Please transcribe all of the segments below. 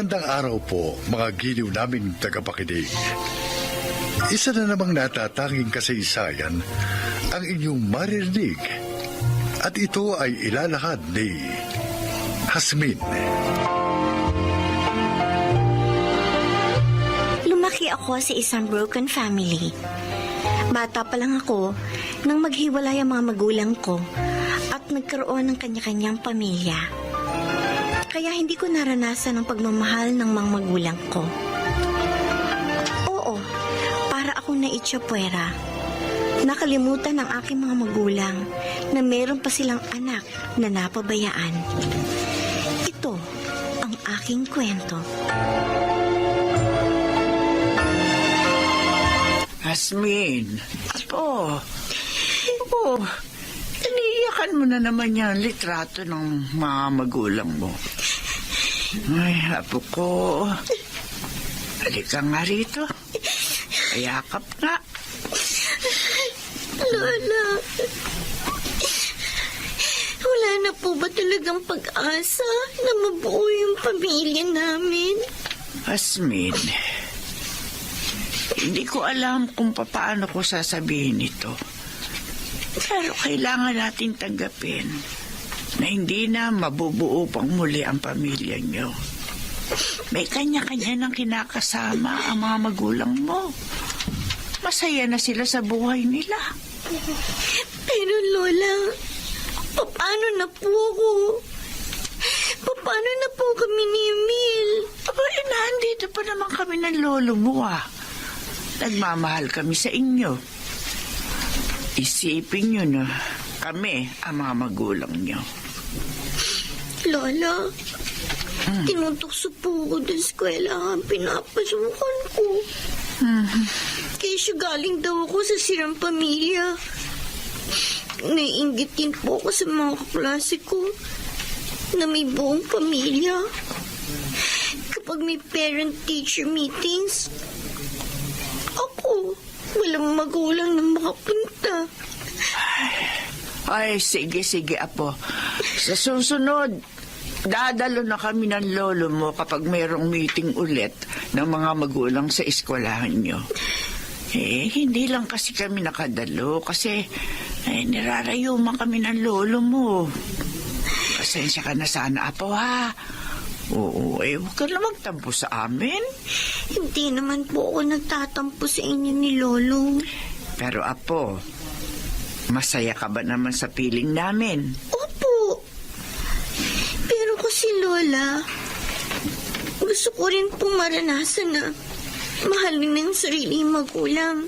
Magandang araw po, mga giliw naming tagapakinig. Isa na namang natatanging kasaysayan ang inyong maririnig. At ito ay ilalahad ni Hasmin. Lumaki ako sa isang broken family. Bata pa lang ako nang maghiwalay ang mga magulang ko at nagkaroon ng kanya-kanyang pamilya. Kaya hindi ko naranasan ang pagmamahal ng mga magulang ko. Oo, para akong naitsyapwera. Nakalimutan ng aking mga magulang na meron pa silang anak na napabayaan. Ito ang aking kwento. Hasmin, apo. Iniiyakan mo na naman yung litrato ng mga magulang mo. Ay, apo ko. Halika nga rito. Ayakap nga. Lola, wala na po ba talagang pag-asa na mabuo yung pamilya namin? Hasmin, hindi ko alam kung paano ko sasabihin ito. Pero kailangan natin tanggapin na hindi na mabubuo pang muli ang pamilya niyo. May kanya-kanya ng kinakasama ang mga magulang mo. Masaya na sila sa buhay nila. Pero Lola, paano na po ako? Paano na po kami ni Emil? Aba, nandito pa naman kami ng lolo mo Nagmamahal kami sa inyo. Isipin nyo na kami ang mga magulang nyo. Lola, tinutokso po ako doon sa eskwelahan. Pinapasukan ko. Kaya galing daw ako sa sirang pamilya. Naiinggit din po ako sa mga kaklase ko na may buong pamilya. Kapag may parent-teacher meetings, ako, walang magulang na makapunta. Ay, sige, apo. Sa susunod, dadalo na kami ng lolo mo kapag mayroong meeting ulit ng mga magulang sa eskwelahan nyo. Hindi lang kasi kami nakadalo kasi nirarayuman kami ng lolo mo. Pasensya ka na sana, apo, Oo, huwag ka na magtampo sa amin. Hindi naman po ako nagtatampo sa inyo ni Lolo. Pero apo, masaya ka ba naman sa piling namin? Opo. Pero kasi Lola, gusto ko rin pong maranasan na mahalin ng sariling magulang.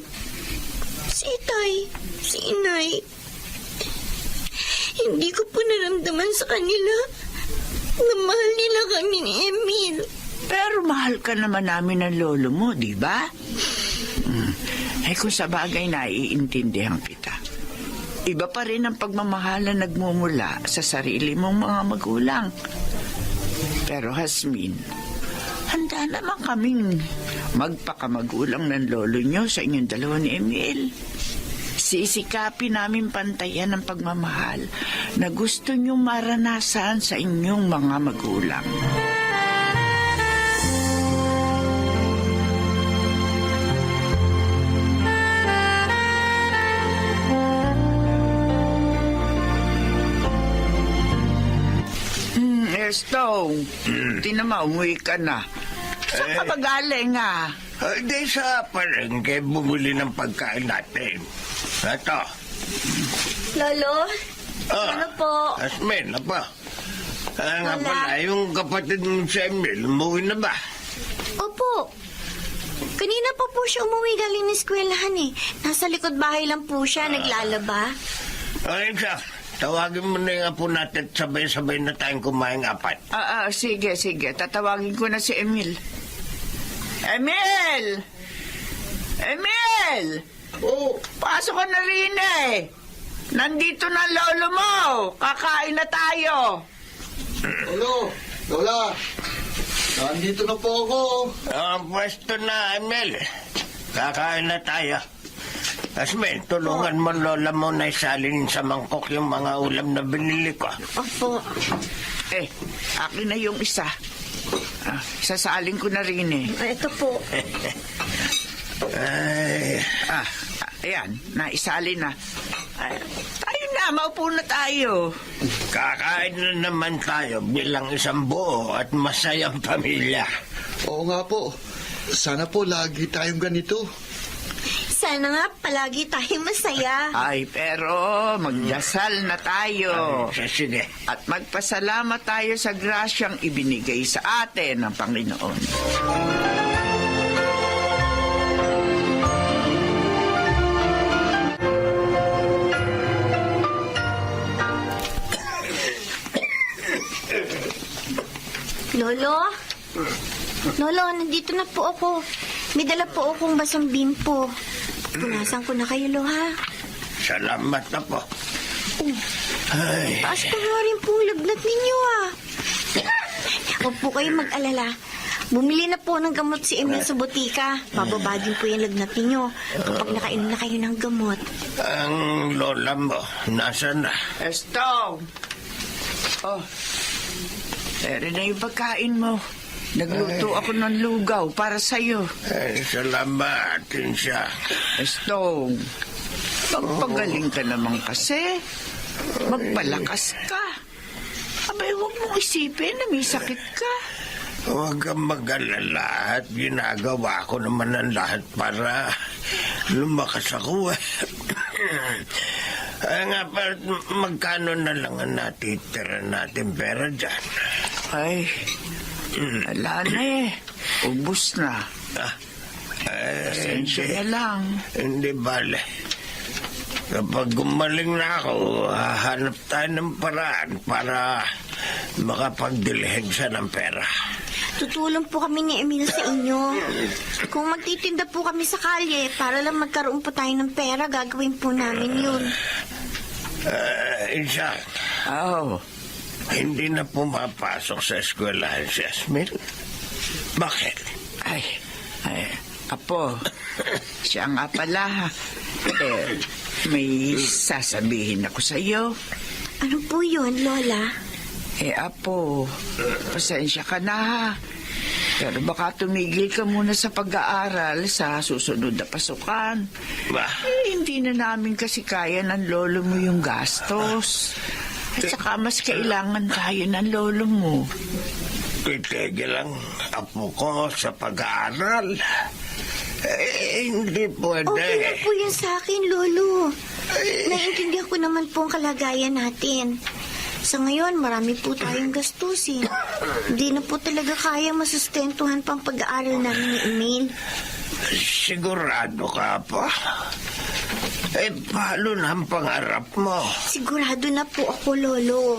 Si Itay, si Inay. Hindi ko po naramdaman sa kanila na mahal nila kami ni Emil. Pero mahal ka naman namin ng lolo mo, di ba? Kung sa bagay naiintindihan kita. Iba pa rin ang pagmamahal na nagmumula sa sarili mong mga magulang. Pero Hasmin, handa naman kaming magpakamagulang ng lolo nyo sa inyong dalawa ni Emil. Sisikapin namin pantayan ang pagmamahal na gusto nyong maranasan sa inyong mga magulang. Stone, tinama, umuwi ka na. Saan ka ba galing, Di sa palengke bumili ng pagkain natin. Ito. Lolo, ano po? Hasmin, apa? Nga pala, yung kapatid mo si Emil, umuwi na ba? Opo. Kanina pa po siya umuwi galing ng eskwelahan Nasa likod bahay lang po siya, naglalaba. Ay, siya. Tawagin mo na yung apo natin at sabay-sabay na tayong kumain apat. Sige. Tatawagin ko na si Emil. Emil! Oh, Pasok ka na rin Nandito na lolo mo. Kakain na tayo. Hello, Lola. Nandito na po ako. ang pwesto na, Emil. Kakain na tayo. Hasmin, tulungan mo lola mo na isalin sa mangkok yung mga ulam na binili ko. Opo. Akin na yung isa. sasalin ko na rin eh. Ito po. Ay, Ayan, naisali na. Tayo na, maupo na tayo. kakain na naman tayo bilang isang buo at masayang pamilya. Oo nga po. Sana po lagi tayong ganito. Sana nga palagi tayong masaya. Ay, pero magdasal na tayo. Sige. At magpasalamat tayo sa grasyang ibinigay sa atin ng Panginoon. Lolo? Lolo, nandito na po ako. May dala po akong basang bimpo. Punasan ko na kayo, Lo, ha? Salamat na po. Ay, Taas pa nga rin po lagnat ninyo, ah. Huwag po kayo mag-alala. Bumili na po ng gamot si Emil sa botika. Bababa din po yung lagnat ninyo kapag nakainom na kayo ng gamot. ang lola mo, nasa na? Estong! Oh, ere na yung pagkain mo. Nagluto ako ng lugaw para sa'yo. Ay, salamat, Insya. Estong, magpagaling ka naman kasi. Magpalakas ka. Abay, huwag mong isipin na may sakit ka. Huwag kang mag-alala at ginagawa ko naman ang lahat para lumakas ako. Nga pa, magkano na lang ang natitira natin pera dyan? Ay, wala na eh. Ubus na. Pasensya na lang. Hindi bale. Kapag gumaling na ako, hahanap tayo ng paraan para makapagdilhin siya ng pera. Tutulong po kami ni Emil sa inyo. Kung magtitinda po kami sa kalye para lang magkaroon po tayo ng pera, gagawin po namin yun. Insya, Oh, hindi na pumapasok sa eskwelahan si Asmil. Bakit? ay, Apo, siya nga pala. May sasabihin ako sa iyo. Ano po yun, Lola? Apo, pasensya ka na ha. Pero baka tumigil ka muna sa pag-aaral sa susunod na pasukan. Ba? Hindi na namin kasi kaya ng lolo mo yung gastos. At saka mas kailangan tayo ng lolo mo. Titigil ang apo ko sa pag-aaral. Hindi pwede. Okay na po yun sa akin, Lolo. Naiintindihan ko naman po ang kalagayan natin. Sa ngayon, marami po tayong gastusin. Hindi na po talaga kaya masustentuhan pang pag-aaral namin ni Emil. Sigurado ka pa? Paano na ang pangarap mo? Sigurado na po ako, Lolo.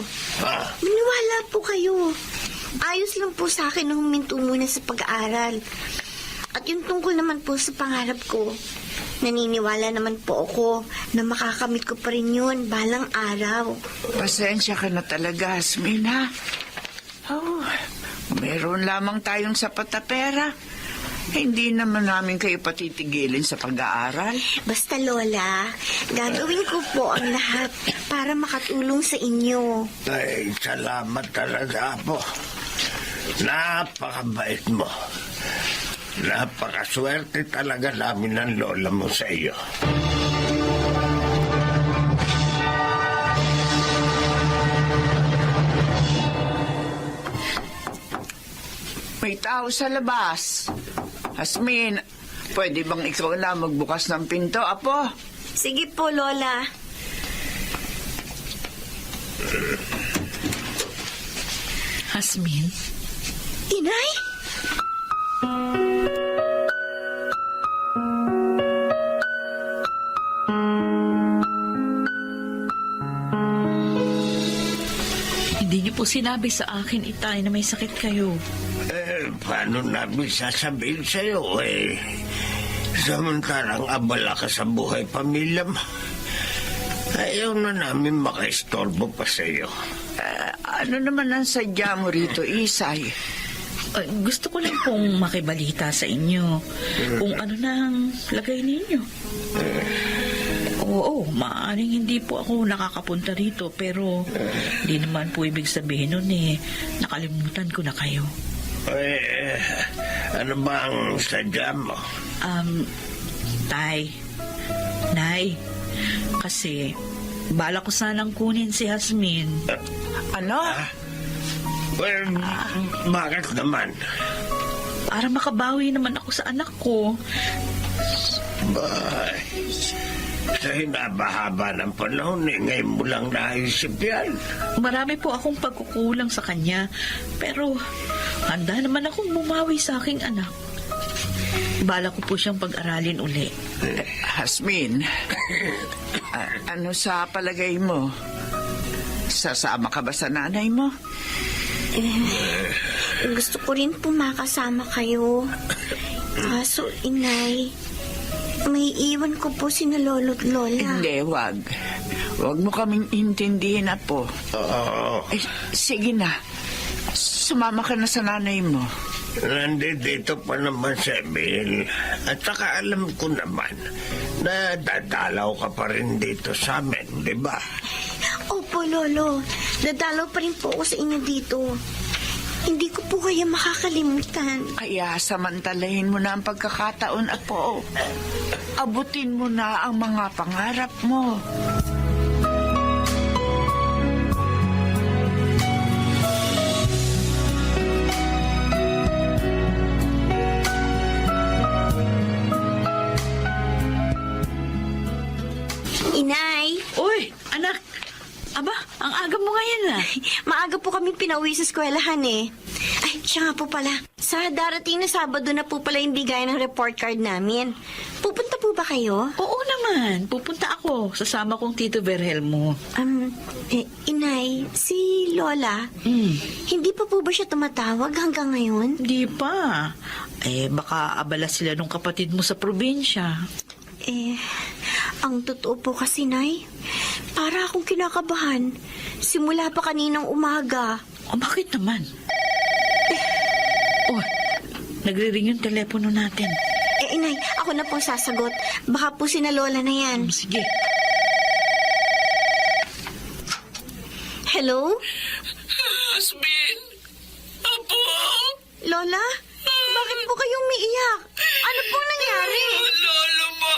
Maniwala po kayo. Ayos lang po sa akin na huminto muna sa pag-aaral. At yung tungkol naman po sa pangarap ko, naniniwala naman po ako na makakamit ko pa rin yun balang araw. Pasensya ka na talaga, Asmin, ha? Oh, meron lamang tayong sapat na pera. Hindi naman namin kayo patitigilin sa pag-aaral. Basta, Lola, gagawin ko po ang lahat para makatulong sa inyo. Ay, salamat talaga po. Napakabait mo. Napakaswerte talaga namin ng lola mo sa iyo. May tao sa labas. Asmin, pwede bang ikaw na magbukas ng pinto, Apo? Sige po, Lola. Asmin? Inay? Hindi niyo po sinabi sa akin, Itay, na may sakit kayo. Paano namin sasabihin sa'yo samantalang abala ka sa buhay pamilya mo. Ayaw na namin makaistorbo pa sa'yo. Ano naman ang sadya mo rito, Isay? Gusto ko lang pong makibalita sa inyo kung ano na ang lagay ninyo. Oo, maaaring hindi po ako nakakapunta rito pero di naman po ibig sabihin nun nakalimutan ko na kayo. Ano ba ang sadya mo? Tay, Nay, kasi bala ko sanang kunin si Jasmine. Ano? Well, bakit naman? Para makabawi naman ako sa anak ko. Bay, sa hinabahaba ng panahon, ngayon mo lang naisip yan. Marami po akong pagkukulang sa kanya. Pero handa naman akong bumawi sa aking anak. Bala ko po siyang pag-aralin uli. Jasmine, ano sa palagay mo? Sasama ka ba sa nanay mo? Gusto ko rin po makasama kayo. Kaso, inay, may iwan ko po sina lolo't lola. Hindi, wag. Wag mo kaming intindihin, Apo. Oo. Sige na. Sumama ka na sa nanay mo. Nandito pa naman si Emil. At saka alam ko naman na dadalaw ka pa rin dito sa amin, di ba? Opo, lolo. Dadalaw pa rin po ako sa inyo dito. Hindi ko po kayo makakalimutan. Kaya samantalahin mo na ang pagkakataon, Apo. Abutin mo na ang mga pangarap mo. Inay, Uy, anak! Aba, ang aga mo ngayon na. maaga po kami pinauwi sa eskwelahan eh. Ay, siya nga po pala. Sa darating na Sabado na po pala yung bigay ng report card namin. Pupunta po ba kayo? Oo naman, pupunta ako. Sasama kong Tito Verhelmo. Inay, si Lola, hindi pa po ba siya tumatawag hanggang ngayon? Di pa. Baka abala sila nung kapatid mo sa probinsya. Ang totoo po kasi, Nay, para akong kinakabahan. Simula pa kaninang umaga. O bakit naman? Nagre-ring yung telepono natin. Inay, ako na pong sasagot. Baka po sina Lola na yan. Sige. Hello? Jasmine! Apo! Lola? Bakit po kayong umiiyak? Ano po nangyari? Lolo mo!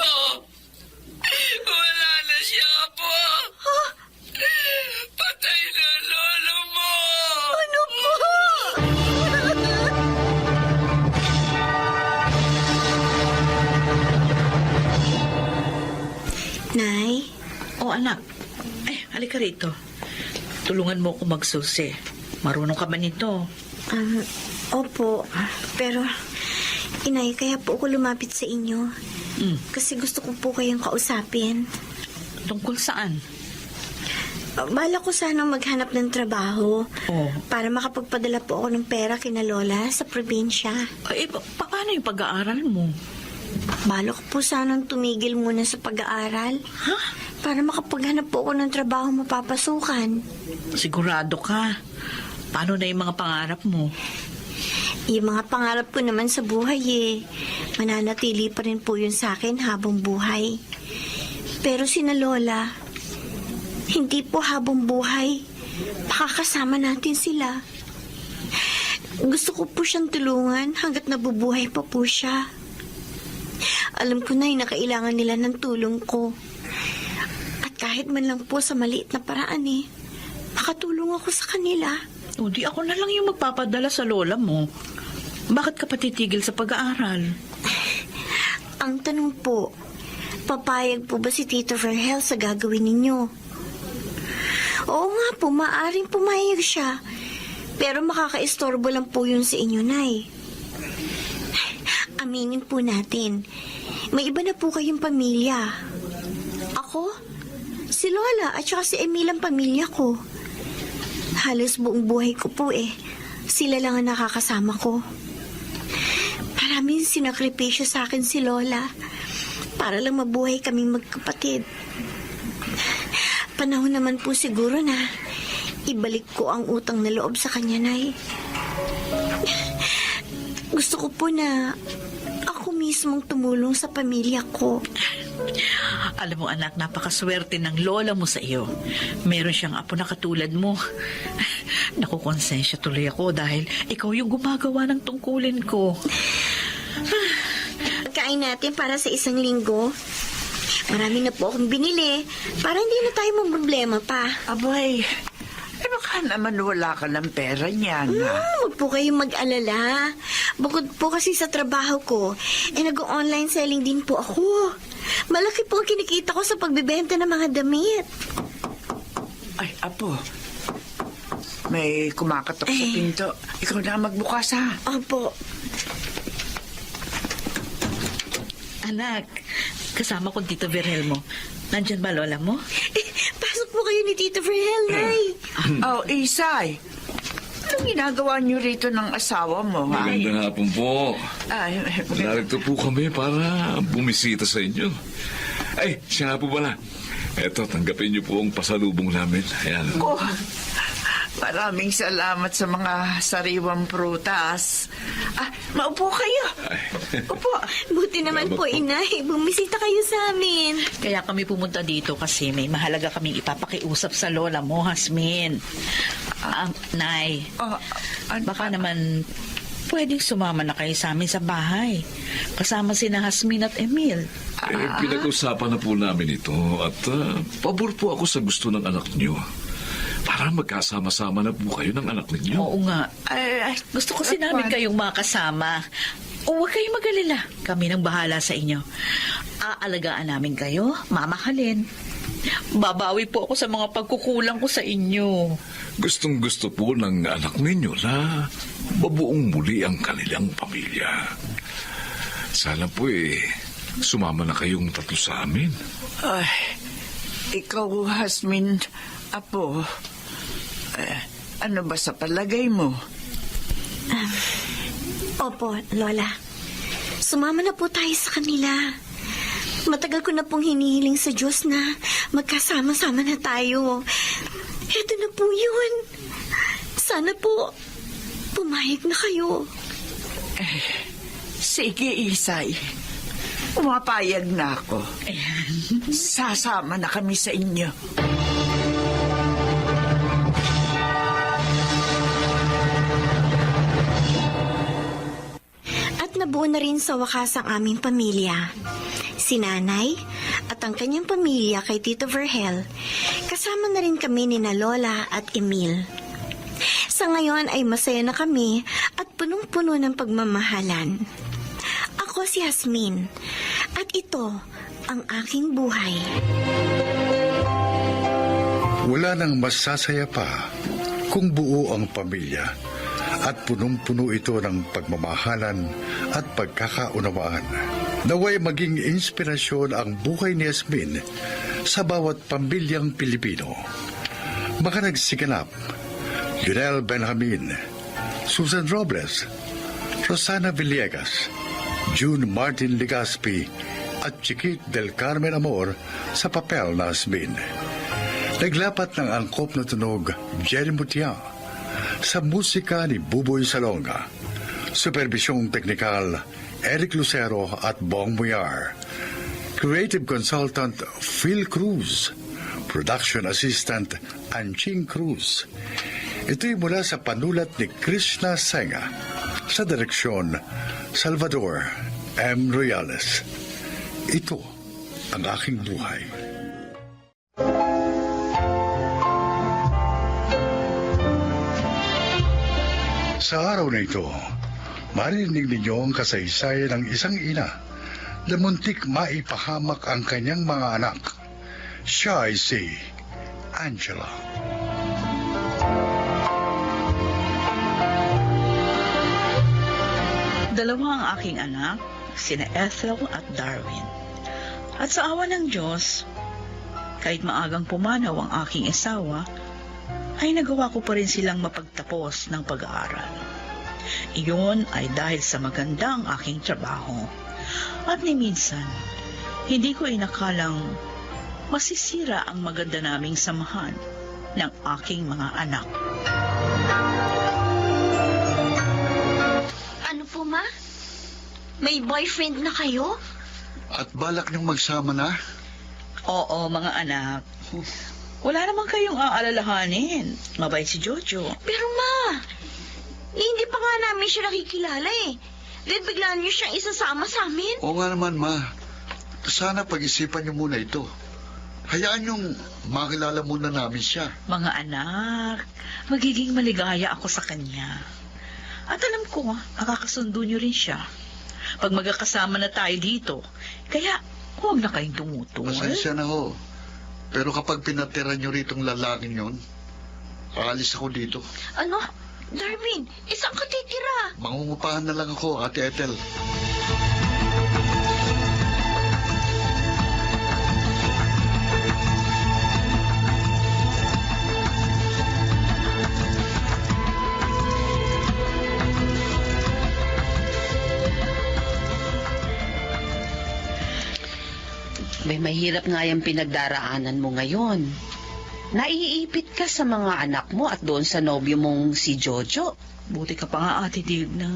Wala na siya, Apo! Patay na lolo mo! Ano po? Nay? Anak. Halika rito. Tulungan mo ako magsusi. Marunong ka ba nito? Opo. Pero, Inay, kaya po ako lumapit sa inyo. Kasi gusto ko po kayong kausapin. Tungkol saan? Bala ko sanang maghanap ng trabaho. Oh. Para makapagpadala po ako ng pera kina Lola sa probinsya. Paano yung pag-aaral mo? Bala ko po sanang tumigil muna sa pag-aaral. Ha? Para makapaghanap po ako ng trabaho mapapasukan. Sigurado ka? Paano na yung mga pangarap mo? Yung mga pangarap ko naman sa buhay mananatili pa rin po yun sa akin habang buhay. Pero sina Lola, hindi po habang buhay. Makakasama natin sila. Gusto ko po siyang tulungan hanggat nabubuhay pa po siya. Alam ko na na kailangan nila ng tulong ko. At kahit man lang po sa maliit na paraan makatulong ako sa kanila. O di ako na lang yung magpapadala sa lola mo. Bakit ka patitigil sa pag-aaral? Ang tanong po, papayag po ba si Tito Verhel sa gagawin ninyo? Oo nga po, maaaring pumayag siya. Pero makakaistorbo lang po yun sa inyo, Nay. Aminin po natin, may iba na po kayong pamilya. Ako, si Lola at saka si Emil ang pamilya ko. Halos buong buhay ko po sila lang ang nakakasama ko. Maraming sinakripisyo sa akin si Lola para lang mabuhay kaming magkapatid. Panahon naman po siguro na ibalik ko ang utang na loob sa kanya, Nay. Gusto ko po na ako mismong tumulong sa pamilya ko. Alam mo anak, napakaswerte ng lola mo sa iyo. Meron siyang apo na katulad mo. Nakukonsensya tuloy ako dahil ikaw yung gumagawa ng tungkulin ko. Kain natin para sa isang linggo. Marami na po akong binili para hindi na tayo problema pa. Abay, baka naman wala ka ng pera niyan, ha? Huwag po kayong mag-alala. Bukod po kasi sa trabaho ko, nag-online selling din po ako. Malaki po ang kinikita ko sa pagbibenta ng mga damit. Ay, Apo, may kumakatok sa pinto. Ikaw na magbukas, ha? Opo. Anak, kasama ko Tito Virgel mo. Nandyan ba lola mo? Pasok po kayo ni Tito Verhel, Nay. Oh, Isay. Anong ginagawa niyo rito ng asawa mo, ha? Magandang hapon po. Ay, Narito po kami para bumisita sa inyo. Ay, siya nga po pala. Eto, tanggapin niyo po ang pasalubong namin. Ayan. oh, maraming salamat sa mga sariwang prutas. Maupo kayo. Upo. Buti naman po, Inay. Bumisita kayo sa amin. Kaya kami pumunta dito kasi may mahalaga kaming ipapakiusap sa lola mo, Hasmin. Nay, baka naman pwedeng sumama na kayo sa amin sa bahay. Kasama sina Hasmin at Emil. Pinag-usapan na po namin ito at pabor po ako sa gusto ng anak niyo. Para magkasama-sama na po kayo ng anak ninyo. Oo nga. Gusto kasi namin kayong makasama. O huwag kayong mag-alala. Kami nang bahala sa inyo. Aalagaan namin kayo, mamahalin. Babawi po ako sa mga pagkukulang ko sa inyo. Gustong-gusto po ng anak ninyo na mabuong muli ang kanilang pamilya. Sana po sumama na kayong tatlo sa amin. Ay, ikaw, Hasmin, Apo, ano ba sa palagay mo? Opo, Lola. Sumama na po tayo sa kanila. Matagal ko na pong hinihiling sa Diyos na magkasama-sama na tayo. Ito na po yun. Sana po pumayag na kayo. Sige, Isay. Umapayag na ako. Sasama na kami sa inyo. At nabuo na rin sa wakas ang aming pamilya. Si Nanay at ang kanyang pamilya kay Tito Verhel. Kasama na rin kami ni na Lola at Emil. Sa ngayon ay masaya na kami at punong-puno ng pagmamahalan. Ako si Hasmin at ito ang aking buhay. Wala nang masasaya pa kung buo ang pamilya at punong-puno ito ng pagmamahalan at pagkakaunawaan. Naway maging inspirasyon ang buhay ni Yasmin sa bawat pamilyang Pilipino. Mga nagsiganap, Yunel Benjamin, Susan Robles, Rosana Villegas, June Martin Legaspi at Chiquit del Carmen Amor sa papel na Yasmin. Naglapat ng angkop na tunog Jerry Mutia sa musika ni Buboy Salonga. Supervisyong teknikal Eric Lucero at Bong Muyar. Creative Consultant Phil Cruz. Production Assistant Anching Cruz. Ito'y mula sa panulat ni Krishna Senga. Sa direksyon Salvador M. Royales. Ito ang aking buhay. Sa araw na ito, marinig ninyo ang kasaysayan ng isang ina na muntik maipahamak ang kanyang mga anak. Siya ay si Angela. Dalawa ang aking anak, sina Ethel at Darwin. At sa awa ng Diyos, kahit maagang pumanaw ang aking asawa, ay nagawa ko pa rin silang mapagtapos ng pag-aaral. Iyon ay dahil sa magandang aking trabaho. At ni minsan, hindi ko inakalang masisira ang maganda naming samahan ng aking mga anak. Ano po, Ma? May boyfriend na kayo? At balak niyong magsama na? Oo, mga anak. Wala naman kayong aalalahanin. Mabait si Jojo. Pero ma, hindi pa nga namin siya nakikilala eh. Then biglaan niyo siyang isasama sa amin. Oo nga naman, ma. Sana pag-isipan niyo muna ito. Hayaan niyong makilala muna namin siya. Mga anak, magiging maligaya ako sa kanya. At alam ko, makakasundo niyo rin siya. Pag magkakasama na tayo dito, kaya huwag na kayong tumutol. Pasensya na ho. Pero kapag pinatira niyo ritong lalaking yon, aalis ako dito. Ano? Darwin, isang ka titira. Mangungupahan na lang ako, Ate Ethel. May mahirap nga yung pinagdaraanan mo ngayon. Naiipit ka sa mga anak mo at doon sa nobyo mong si Jojo. Buti ka pa nga, Ate Digna.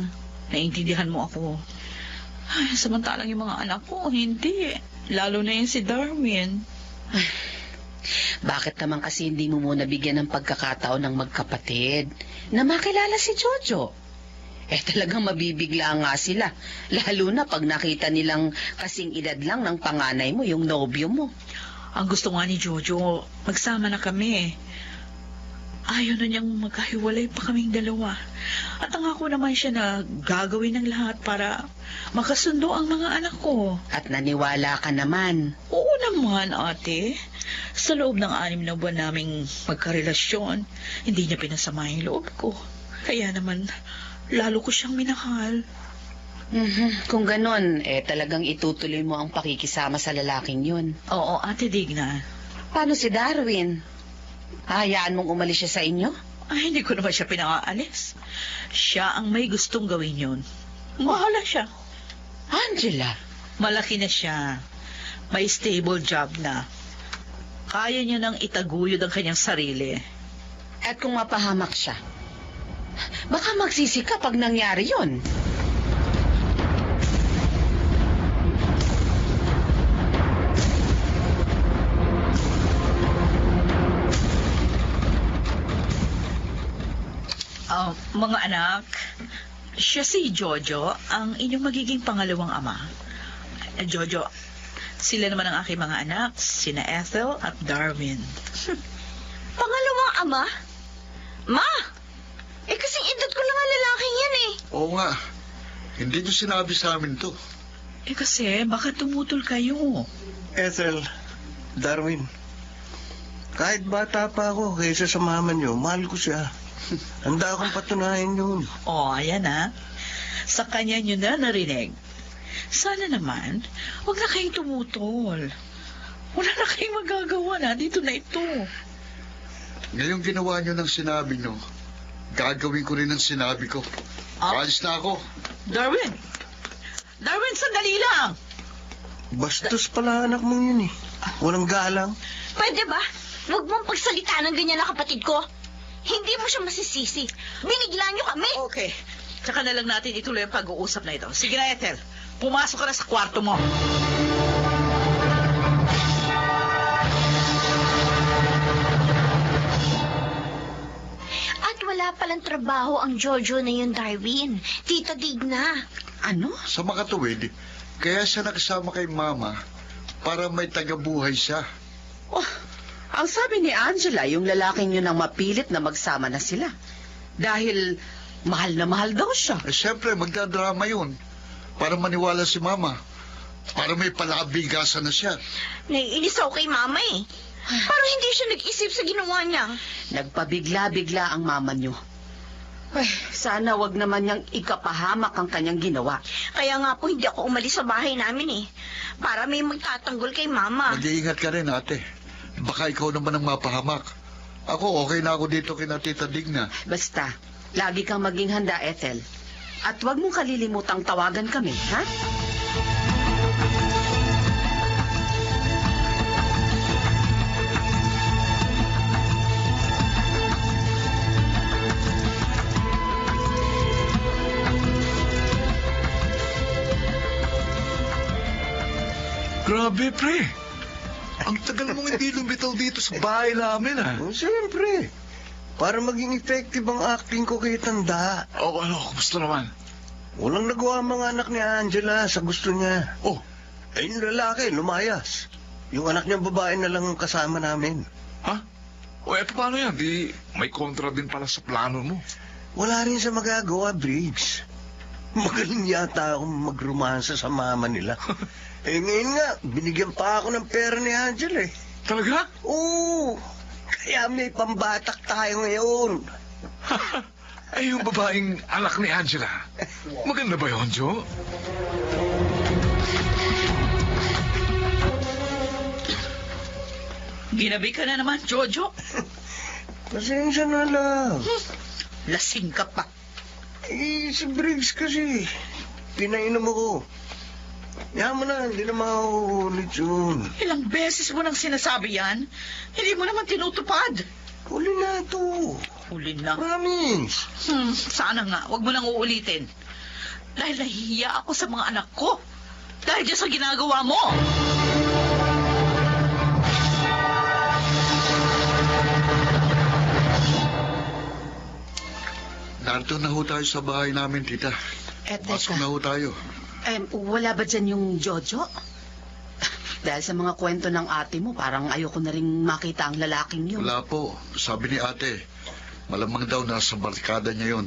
Naiintindihan mo ako. Ay, samantalang yung mga anak ko, hindi. Lalo na yung si Darwin. Bakit naman kasi hindi mo muna bigyan ng pagkakataon ng magkapatid na makilala si Jojo? Talagang mabibigla nga sila. Lalo na pag nakita nilang kasing edad lang ng panganay mo, yung nobyo mo. Ang gusto nga ni Jojo, magsama na kami. Ayaw na niyang magkahiwalay pa kaming dalawa. At ang ako naman siya na gagawin ng lahat para makasundo ang mga anak ko. At naniwala ka naman. Oo naman, ate. Sa loob ng 6 na buwan naming magkarelasyon, hindi niya pinasama yung loob ko. Kaya naman, lalo ko siyang minahal. Kung ganon, talagang itutuloy mo ang pakikisama sa lalaking yun. Oo, Ate Digna. Paano si Darwin? Hayaan mong umalis siya sa inyo? Ay, hindi ko naman siya pinakaalis. Siya ang may gustong gawin yun. Mahala siya. Angela, Malaki na siya. May stable job na. Kaya niya nang itaguyod ang kanyang sarili. at kung mapahamak siya, baka magsisi ka pag nangyari yon. Mga anak, siya si Jojo, ang inyong magiging pangalawang ama. Jojo, sila naman ang aking mga anak, sina Ethel at Darwin. Pangalawang ama? Ma! Kasing edad ko lang ang lalaking yan eh. Oo nga. Hindi niyo sinabi sa amin to. Kasi baka tumutol kayo. Ethel, Darwin, kahit bata pa ako kaysa sa mama niyo, mahal ko siya. Handa akong patunayan yun. Ayan ha. Sa kanya nyo na narinig. Sana naman, huwag na kayong tumutol. Wala na kayong magagawa na. Dito na ito. Ngayong ginawa niyo ng sinabi niyo, gagawin ko rin ang sinabi ko. Alis na ako. Darwin! Darwin, sandali lang! Bastos pala anak mo yun eh. Walang galang. Pwede ba? Huwag mong pagsalita ng ganyan na kapatid ko. Hindi mo siya masisisi. Binigla niyo kami. Okay. Tsaka na lang natin ituloy ang pag-uusap na ito. Sige na, Ethel. Pumasok ka na sa kwarto mo. At wala palang trabaho ang Jojo na yun, Darwin. Tita Digna. Ano? Sa makatuwid, kaya siya nakasama kay Mama para may tagabuhay siya. Oh, ang sabi ni Angela, yung lalaking yun ang mapilit na magsama na sila. Dahil mahal na mahal daw siya. Siyempre, magdadrama yun. Para maniwala si Mama. Para may palabigasan na siya. Naiinis ako kay Mama eh. Parang hindi siya nag-isip sa ginawa niya. Nagpabigla-bigla ang mama niyo. Sana wag naman niyang ikapahamak ang kanyang ginawa. Kaya nga po hindi ako umalis sa bahay namin eh. Para may magtatanggol kay Mama. Mag-iingat ka rin, ate. Baka ikaw naman ang mapahamak. Ako, okay na ako dito kina Tita Digna. Basta, lagi kang maging handa, Ethel. At wag mong kalilimutang tawagan kami, ha? Grabe, pre. Ang tagal mong hindi lumitaw dito sa bahay namin, ah. Siyempre, para maging effective ang acting ko kay Tanda. O, kumusta naman? Walang nagawa ang mga anak ni Angela sa gusto niya. Oh, Yung lalaki, lumayas. Yung anak niyang babae na lang ang kasama namin. ha? O, paano yan? Di may kontra din pala sa plano mo. Wala rin sa magagawa, Briggs. Magaling yata akong magromansa sa mama nila. Ngayon nga, binigyan pa ako ng pera ni Angela eh. Talaga? Oo, kaya may pambatak tayo ngayon. Ay, yung babaeng anak ni Angela. Maganda ba yun, Joe? Ginabi ka na naman, Jojo. Pasensya na lang. Lasing ka pa. Si Briggs kasi, pinainom ako. Yaman mo na, hindi na mauulit yun. Ilang beses mo nang sinasabi yan, hindi mo naman tinutupad. Huli na ito. Huli na. Promise. Sana nga, wag mo nang uulitin. Dahil nahihiya ako sa mga anak ko. Dahil dyan sa ginagawa mo. Narito na ho tayo sa bahay namin, tita. Pasok na ho tayo. Wala ba dyan yung Jojo? Dahil sa mga kwento ng ate mo, parang ayoko na rin makita ang lalaking yun. Wala po. Sabi ni ate, malamang daw nasa barkada niya yun.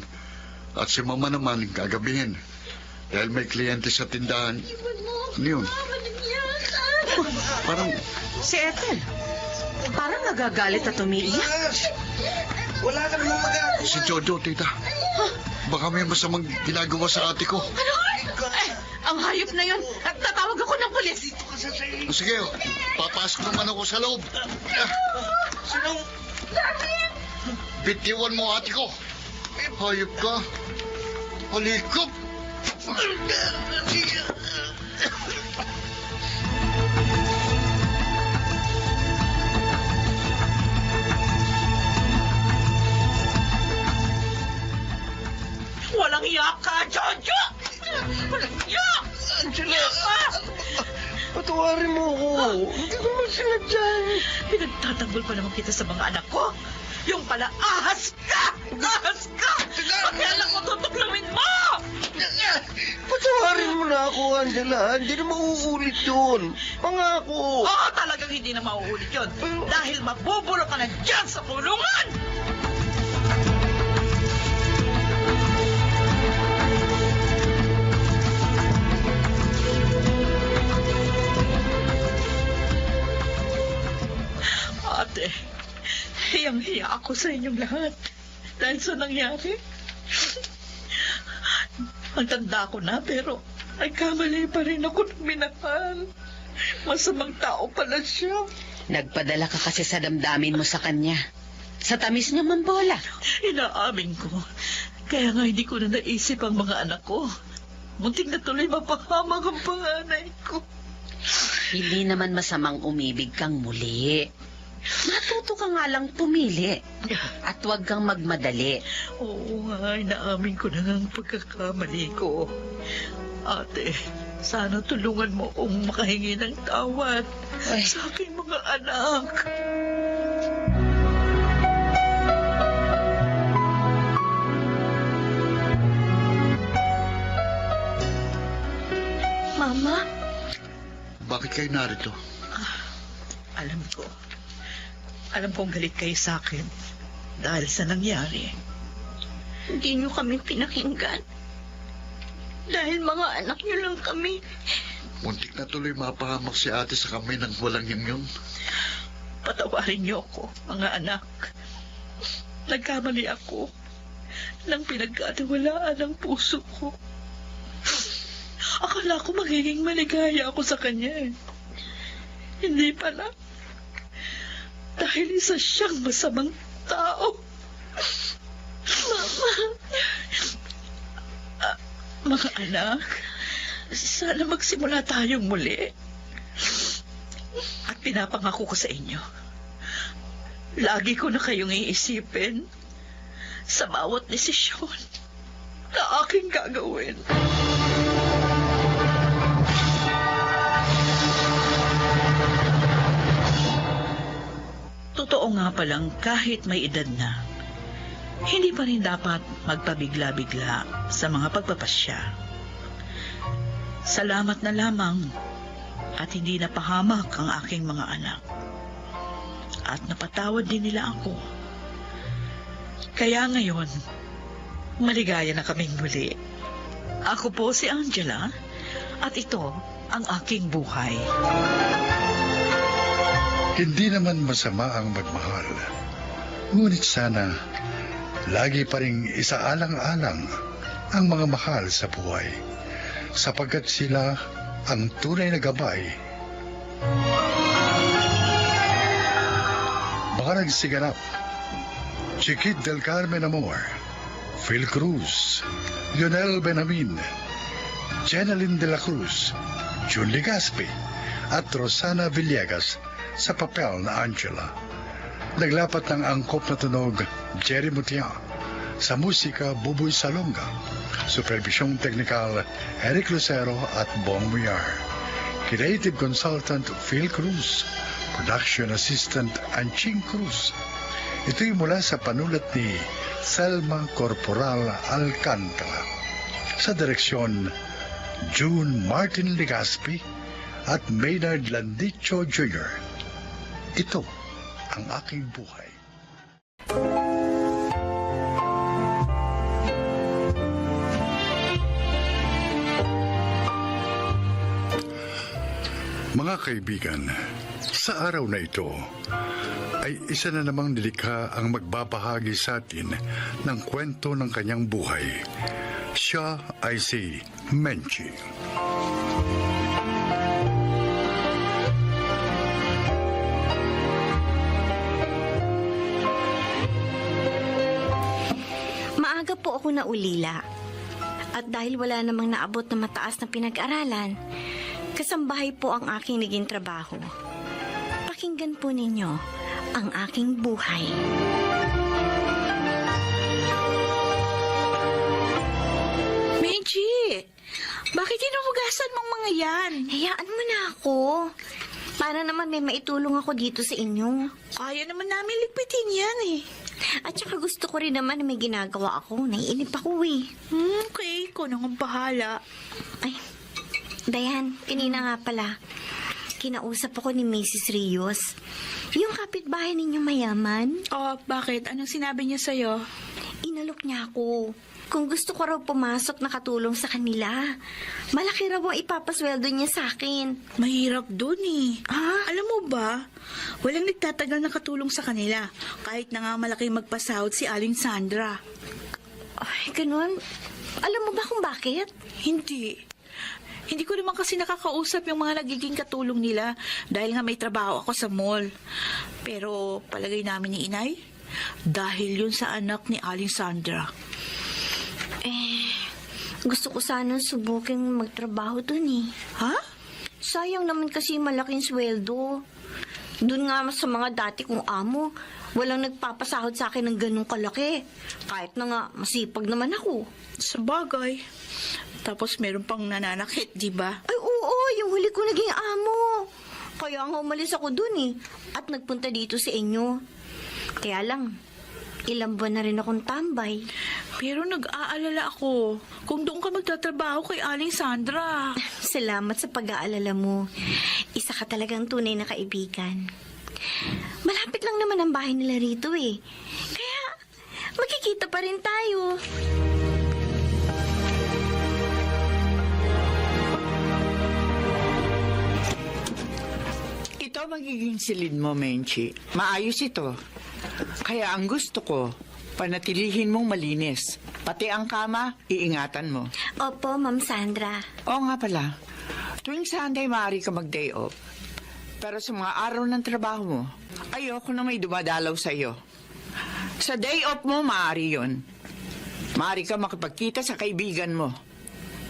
At si mama naman, gagabihin. Dahil may kliyente sa tindahan. Ano yun? Parang, Si Ethel, parang nagagalit at umiiyak. Wala ka namang magagawa. si Jojo, tita. Baka may masamang ginagawa sa ate ko. Ang hayop na yun. At tatawag ako ng pulis. Sige, papasok naman ako sa loob. Bitiwan mo ate ko. Hayop ka. Halikop. Walang iyak ka, Jojo! Walang iyak! Angela, patawarin mo ako. Hindi ko man sinadya. Pinagtatanggol pa naman kita sa mga anak ko. Yung pala, ahas ka! Ahas ka! Pagkailan ko tutuklawin mo! Patawarin mo na ako, Angela. Hindi na mauulit yun. Pangako. Oo, talagang hindi na mauulit yun. Dahil mabuburo ka na dyan sa kulungan! Ate, hiyang-hiya ako sa inyong lahat. Dahil sa nangyari. Ang tanda ko na, pero nagkamali pa rin ako ng minahal. Masamang tao pala siya. Nagpadala ka kasi sa damdamin mo sa kanya. Sa tamis niya, Mambola. Inaamin ko. Kaya nga hindi ko na naisip ang mga anak ko. Munting na tuloy mapahamak ang panganay ko. Hindi naman masamang umibig kang muli. Matuto ka nga lang pumili. At huwag kang magmadali. Oo nga, inaamin ko na ang pagkakamali ko. Ate, sana tulungan mo akong makahingi ng tawad sa aking mga anak. Mama, Bakit kayo narito? Alam ko. Alam kong galit kayo sa akin dahil sa nangyari. hindi niyo kami pinakinggan. Dahil mga anak niyo lang kami. Muntik na tuloy mapahamak si ate sa kamay ng walang yun. Patawarin niyo ako, mga anak. Nagkamali ako nang pinagkatiwalaan ang puso ko. Akala ko magiging maligaya ako sa kanya eh. Hindi pala. Dahil isa siyang masamang tao. Mama. Mga anak, sana magsimula tayong muli. At pinapangako ko sa inyo, lagi ko na kayong iisipin sa bawat desisyon na aking gagawin. totoo nga palang kahit may edad na, hindi pa rin dapat magpabigla-bigla sa mga pagpapasya. Salamat na lamang at hindi napahamak ang aking mga anak. At napatawad din nila ako. Kaya ngayon, maligaya na kaming muli. Ako po si Angela at ito ang aking buhay. Hindi naman masama ang magmahal. Ngunit sana, lagi pa ring isaalang-alang ang mga mahal sa buhay, sapagkat sila ang tunay na gabay. Mga nagsiganap: Chiquit del Carmen Amor, Phil Cruz, Lionel Benamin, Jeneline de la Cruz, Jun Legaspi, at Rosana Villegas sa papel na Angela. Naglapat ng angkop na tunog Jerry Mutia, sa musika Buboy Salonga, supervisyong teknikal Eric Lucero at Bong Muyar, creative consultant Phil Cruz, production assistant Anching Cruz. Ito'y mula sa panulat ni Selma Corporal Alcantara, sa direksyon June Martin Legaspi at Maynard Landicho Jr. Ito ang aking buhay. Mga kaibigan, sa araw na ito ay isa na namang nilikha ang magbabahagi sa atin ng kwento ng kanyang buhay. Siya ay si Menchi. Maaga po ako naulila. At dahil wala namang naabot na mataas na pinag-aralan, kasambahay po ang aking naging trabaho. Pakinggan po ninyo ang aking buhay. Menchi, bakit hinuhugasan mong mga yan? Hayaan mo na ako. Para naman may maitulong ako dito sa inyo. Kaya naman namin ligpitin yan eh. At saka gusto ko rin naman na may ginagawa ako. Naiinip ako eh. Okay, ikaw nang bahala. Ay, Dayan, kanina nga pala. Kinausap ako ni Mrs. Rios. Yung kapitbahay ninyong mayaman. Oh, bakit? Anong sinabi niya sa'yo? Inalok niya ako. Kung gusto ko raw pumasok na katulong sa kanila, malaki raw ang ipapasweldo niya sa akin. Mahirap dun eh. Ha? Alam mo ba, walang nagtatagal na katulong sa kanila. Kahit na nga malaki magpasahod si Aling Sandra. Ay, ganun. Alam mo ba kung bakit? Hindi. Hindi ko naman kasi nakakausap yung mga nagiging katulong nila dahil nga may trabaho ako sa mall. Pero palagay namin ni Inay, dahil yun sa anak ni Aling Sandra. Gusto ko sana subukin magtrabaho dun eh. Ha? Sayang naman kasi malaking sweldo. Doon nga sa mga dati kong amo, walang nagpapasahod sa akin ng ganung kalaki. Kahit na nga masipag naman ako. Sa bagay. Tapos meron pang nananakit, di ba? Ay oo, yung huli ko naging amo. Kaya nga umalis ako dun eh. At nagpunta dito sa inyo. Kaya lang, ilang buwan na rin akong tambay. Pero nag-aalala ako kung doon ka magtatrabaho kay Aling Sandra. Salamat sa pag-aalala mo. Isa ka talagang tunay na kaibigan. Malapit lang naman ang bahay nila rito eh. Kaya magkikita pa rin tayo. Ito magiging silid mo, Menchi. Maayos ito. Kaya ang gusto ko, panatilihin mong malinis. Pati ang kama, iingatan mo. Opo, Ma'am Sandra. Oo nga pala, tuwing Sunday maaari ka mag-day off. Pero sa mga araw ng trabaho mo, ayoko na may dumadalaw sa iyo. Sa day off mo, maaari yun. Maaari ka makipagkita sa kaibigan mo.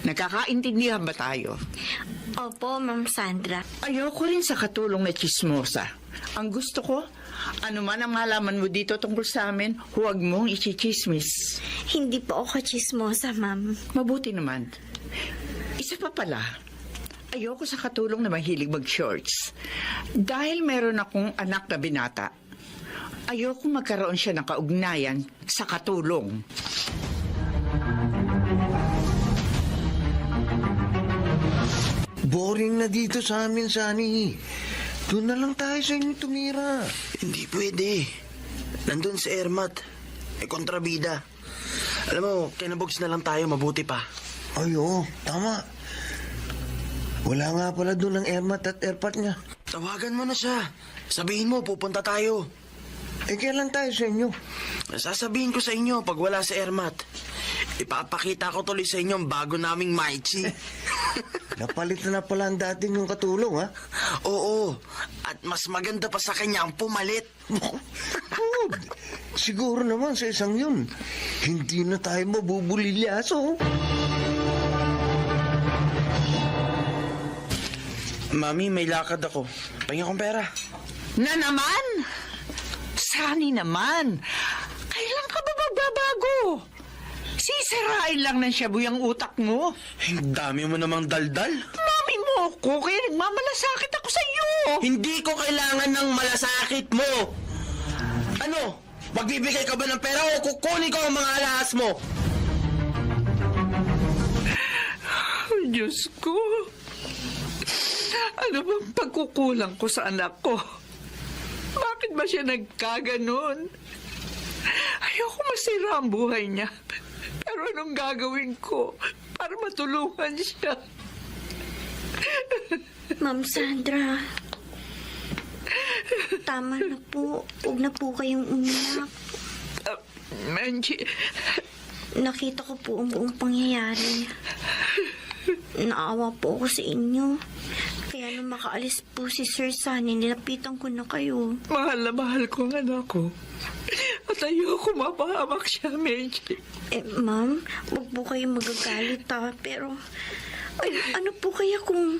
Nagkakaintindihan ba tayo? Opo, Ma'am Sandra. Ayoko rin sa katulong na chismosa. Ang gusto ko, ano man ang malaman mo dito tungkol sa amin, huwag mong ichichismis. Hindi po ako chismosa, Ma'am. Mabuti naman. Isa pa pala, ayoko sa katulong na mahilig mag-shorts. Dahil meron akong anak na binata. Ayoko magkaroon siya ng kaugnayan sa katulong. Boring na dito sa amin, Sunny. Doon na lang tayo sa inyo tumira. Hindi pwede. Nandun si Ermat. Kontrabida. Alam mo, kinabogs na lang tayo, mabuti pa. Ay, oo, tama. Wala nga pala doon ang Ermat at Erpat niya. Tawagan mo na siya. Sabihin mo, pupunta tayo. Kailan tayo sa inyo? Sasabihin ko sa inyo pag wala si Ermat. Ipapakita ko tuloy sa inyo ang bago naming Maichi. Napalit na pala ang dating yung katulong, ha? Oo. At mas maganda pa sa kanya ang pumalit. Good. Siguro naman sa isang yun. Hindi na tayo mabubulilyaso. Mami, may lakad ako. Pahinga kong pera. Na naman? Sani naman. Kailan ka ba magbabago? Sisirain lang ng shabu yung utak mo. Ang dami mo namang daldal. Mami mo ko, kaya nagmamalasakit ako sa iyo. Hindi ko kailangan ng malasakit mo. Ano? Magbibigay ka ba ng pera o kukunin ko ang mga alahas mo? Diyos ko. Ano bang pagkukulang ko sa anak ko? Bakit ba siya nagkaganon? Ayoko masira ang buhay niya. Pero anong gagawin ko para matulungan siya? Ma'am Sandra, tama na po. Huwag na po kayong umiyak. Menchi, Nakita ko po ang buong pangyayari. Naawa po ako sa inyo. Kaya nung makaalis po si Sir Sunny, nilapitan ko na kayo. mahal na mahal ko ang anak ko. At ayoko mapahamak siya, Menchi. Ma'am, huwag po kayong magagalit ha. Pero, ano po kaya kung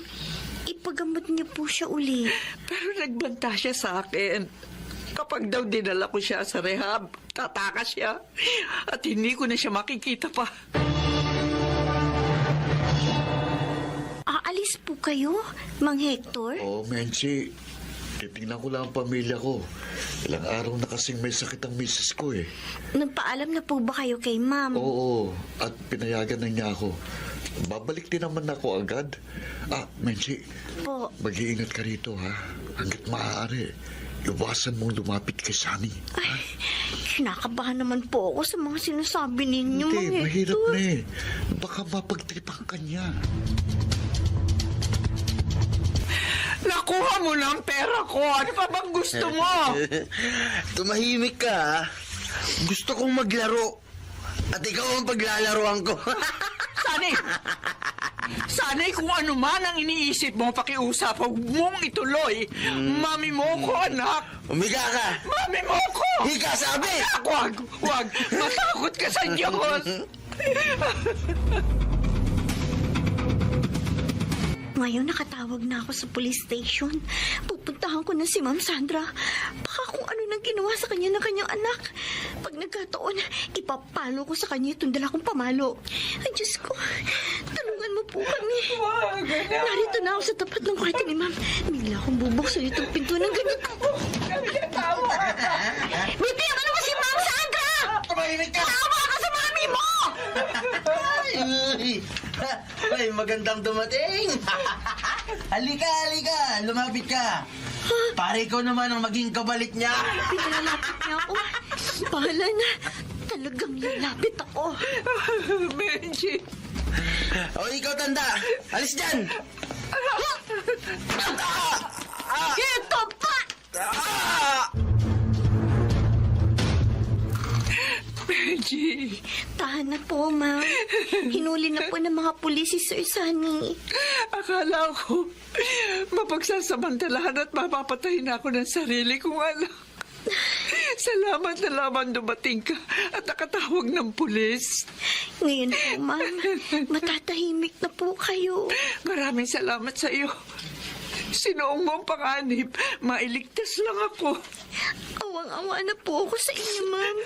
ipagamot niyo po siya uli? Pero nagbanta siya sa akin. Kapag daw dinala ko siya sa rehab, tatakas siya. At hindi ko na siya makikita pa. Aalis po kayo, Mang Hector? Oo, Menchi. Titingnan ko lang ang pamilya ko. Ilang araw na kasing may sakit ang misis ko eh. Nagpaalam na po ba kayo kay Ma'am? Oo, at pinayagan na niya ako. Babalik din naman ako agad. Menchi, Po. mag-iingat ka rito ha. Hanggat maaari, iwasan mong lumapit kay Sunny. Ay, kinakabahan naman po ako sa mga sinasabi ninyo, Mang Hindi, Hector. mahirap na eh. Baka mapagtripan ka niya. Nakuha mo na ang pera ko. Ano pa bang gusto mo? Tumahimik ka, ha? Gusto kong maglaro. At ikaw ang paglalaroan ko. Sana'y kung ano man ang iniisip mo, pakiusap, huwag mong ituloy. Mami mo ko, anak. Umiga ka. Mami mo ko. Higa, sabi. Anak, wag. Matakot ka sa Diyos. Ngayon nakatawag na ako sa police station. Pupuntahan ko na si Ma'am Sandra. Baka kung ano nang ginawa sa kanya ng kanyang anak. Pag nagkataon, ipapalo ko sa kanya itong dala kong pamalo. Ay, Diyos ko. Tulungan mo po kami. Narito na ako sa tapat ng kwarto ni Ma'am. Bigla akong bubuksan itong pinto ng ganito. Bitiyan mo si Ma'am Sandra! Tumahimik ka. Tawa ka sa mami mo! Ay, magandang dumating. Halika. Lumapit ka. Pare ko naman ang maging kabalik niya. Pinalalapit niya ako. Bahala na. Talagang lalapit ako. Menchi. O, ikaw tanda. Alis dyan. Ito pa! Menchi. Tahan na po, Ma'am. Hinuli na po ng mga pulis si Sir Sunny. Akala ko, mapagsasamantalahan at mapapatayin ako ng sarili kong anak. Salamat na lamang dumating ka at nakatawag ng pulis. Ngayon po, Ma'am, matatahimik na po kayo. Maraming salamat sa iyo. Sinuong mo ang panganib, mailigtas lang ako. Awang-awa na po ako sa inyo, Ma'am.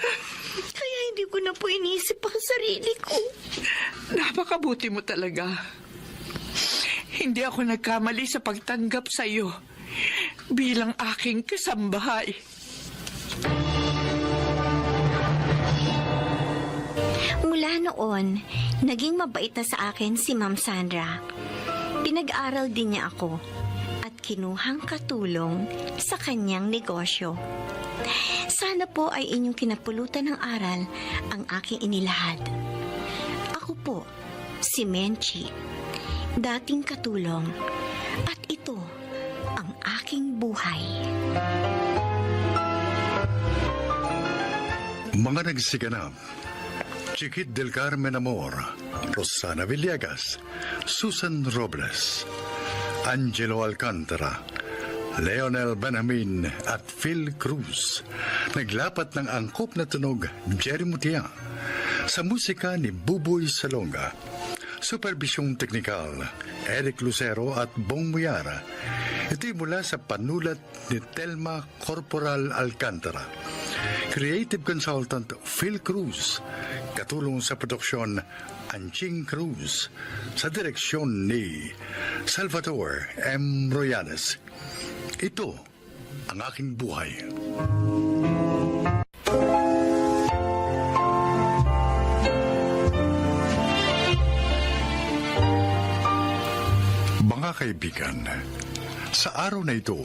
Kaya hindi ko na po inisip ang sarili ko. Napakabuti mo talaga. Hindi ako nagkamali sa pagtanggap sa iyo bilang aking kasambahay. noon, naging mabait na sa akin si Ma'am Sandra. Pinag-aral din niya ako at kinuhang katulong sa kanyang negosyo. Sana po ay inyong kinapulutan ng aral ang aking inilahad. Ako po, si Menchi, dating katulong, at ito ang aking buhay. Mga nagsiganap: Chiquit del Carmen Amor, Rosana Villegas, Susan Robles, Angelo Alcantara, Leonel Benjamin at Phil Cruz. Naglapat ng angkop na tunog Jerry Mutia. Sa musika ni Buboy Salonga. Supervisyong teknikal Eric Lucero at Bong Muyara. Ito'y mula sa panulat ni Telma Corporal Alcantara. Creative Consultant Phil Cruz. Katulong sa produksyon Anching Cruz. Sa direksyon ni Salvador M. Royales. Ito ang aking buhay. Mga kaibigan, sa araw na ito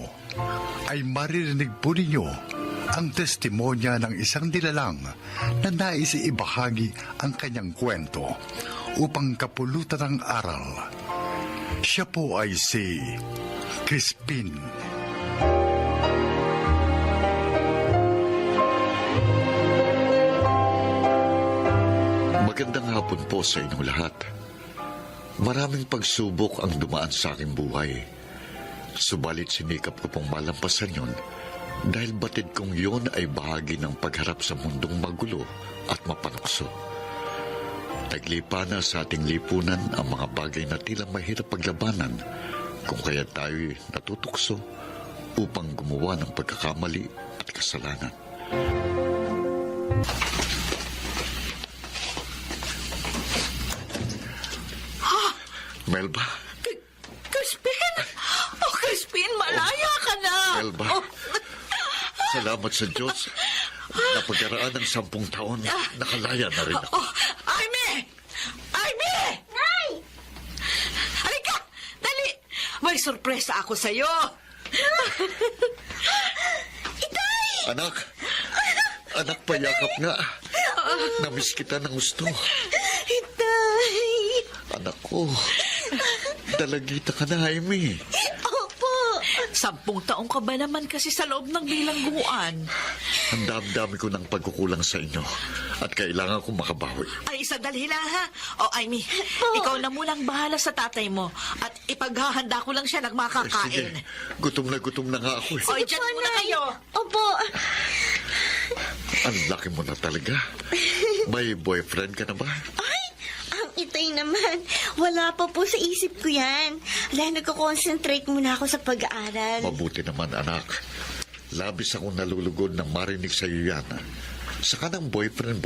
ay maririnig po ninyo ang testimonya ng isang nilalang na nais ibahagi ang kanyang kwento upang kapulutan ng aral. Siya po ay si Crispin. Magandang hapon po sa inyong lahat. Maraming pagsubok ang dumaan sa aking buhay. Subalit sinikap ko pong malampasan yon dahil batid kong yon ay bahagi ng pagharap sa mundong magulo at mapanukso. Naglipa na sa ating lipunan ang mga bagay na tila mahirap paglabanan kung kaya tayo'y natutukso upang gumawa ng pagkakamali at kasalanan. Melba? Crispin! Oh, Crispin, malaya ka na! Melba? Salamat sa Diyos. Napagkaraan ng 10 taon, nakalaya na rin ako. Oh, Aimee! Aimee! Nay! Halika! Dali! May sorpresa ako sa'yo! Itay! Anak! Anak, payakap nga. Namiss kita ng gusto. Itay! Anak ko, dalagita ka na, Jaime. Opo! 10 taong ka ba naman kasi sa loob ng bilangguan? Ang dami-dami ko ng pagkukulang sa inyo at kailangan ko makabawi. Ay, sandali lang ha. O, Amy, ikaw na munang bahala sa tatay mo at ipaghahanda ko lang siya ng Sige, makakain. gutom na nga ako. O, dyan muna kayo. Opo! Ang laki mo na talaga. May boyfriend ka na ba? Ay! Ang itay naman. Wala pa po sa isip ko yan. Dahil nagko-concentrate muna ako sa pag-aaral. Mabuti naman, anak. Labis akong nalulugod nang marinig sa iyo yan. Saka ng boyfriend.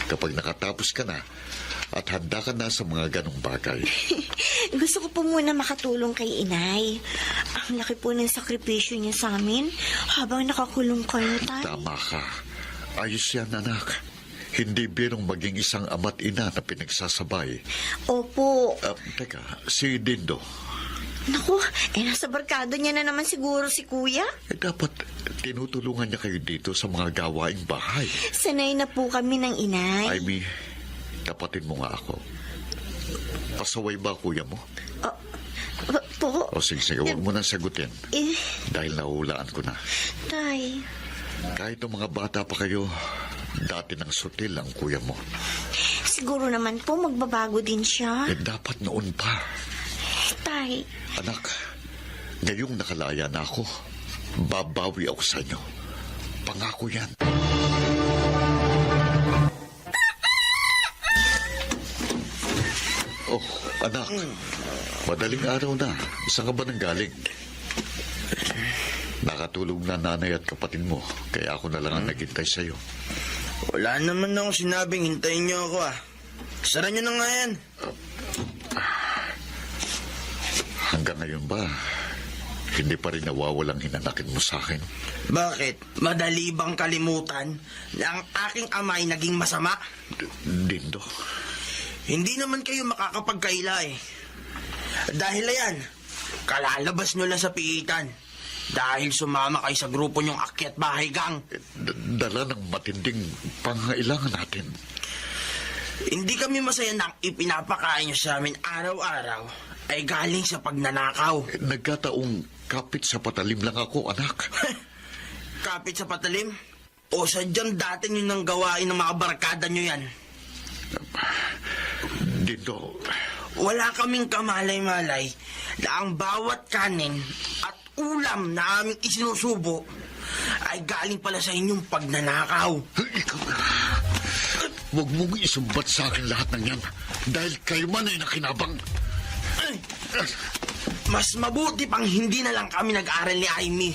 Kapag nakatapos ka na at handa ka na sa mga ganong bagay. Gusto ko po muna makatulong kay inay. Ang laki po ng sakripisyo niya sa amin habang nakakulong kayo, tay. Tama ka. Ayos yan, anak. Hindi birong maging isang ama't ina na pinagsasabay. Opo. Teka, si Dindo. Naku, nasa barkada niya na naman siguro si kuya. Dapat tinutulungan niya kayo dito sa mga gawaing bahay. Sanay na po kami ng inay. Amy, tapatin mo nga ako. Pasaway ba kuya mo? Po. O sige, huwag mo nang sagutin. Dahil nahulaan ko na. Tay. Kahit ng mga bata pa kayo, dati ng sutil ang kuya mo. Siguro naman po magbabago din siya. Dapat noon pa. Tay. Anak, ngayong nakalaya na ako, babawi ako sa inyo. Pangako yan. Oh, anak, madaling araw na. Saan ka ba nang galing? Nakatulog na nanay at kapatid mo, kaya ako na lang ang naghintay sa'yo. Wala naman akong sinabing hintayin niyo ako Sara niyo na nga yan. Hanggang ngayon ba, hindi pa rin nawawalang hinanakin mo sa akin. Bakit? Madali bang kalimutan na ang aking ama ay naging masama? Dindo, Hindi naman kayo makakapagkaila eh. Dahil ayan, kalalabas nyo lang sa piitan. Dahil sumama kayo sa grupo nyong akyat bahay gang. dala ng matinding pangailangan natin. Hindi kami masaya na ang ipinapakain nyo sa amin araw-araw ay galing sa pagnanakaw. Nagkataong kapit sa patalim lang ako, anak. Kapit sa patalim? O sadyang dati nyo nang gawain ng mga barkada nyo yan? Dindo, Wala kaming kamalay-malay na ang bawat kanin at ulam na aming isinusubo ay galing pala sa inyong pagnanakaw. ikaw na. Huwag mong isumbat sa akin lahat ng yan dahil kayo man ay nakinabang. Mas mabuti pang hindi na lang kami nag-aral ni Amy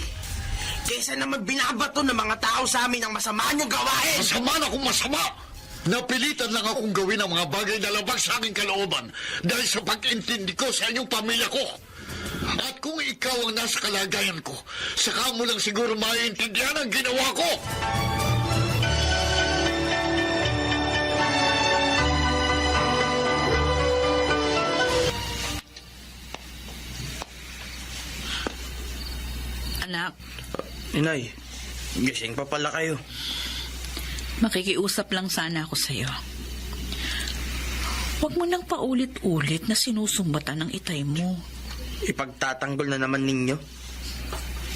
kaysa naman binabato ng mga tao sa amin ang masama niyang gawain. Masama na kung masama! Napilitan lang akong gawin ang mga bagay na labag sa aking kalooban dahil sa pag-intindi ko sa inyong pamilya ko. At kung ikaw ang nasa kalagayan ko, saka mo lang siguro maiintindihan ang ginawa ko. Anak, Inay, gising pa pala kayo. makikiusap lang sana ako sa'yo. Huwag mo nang paulit-ulit na sinusumbatan ng itay mo. Ipagtatanggol na naman ninyo.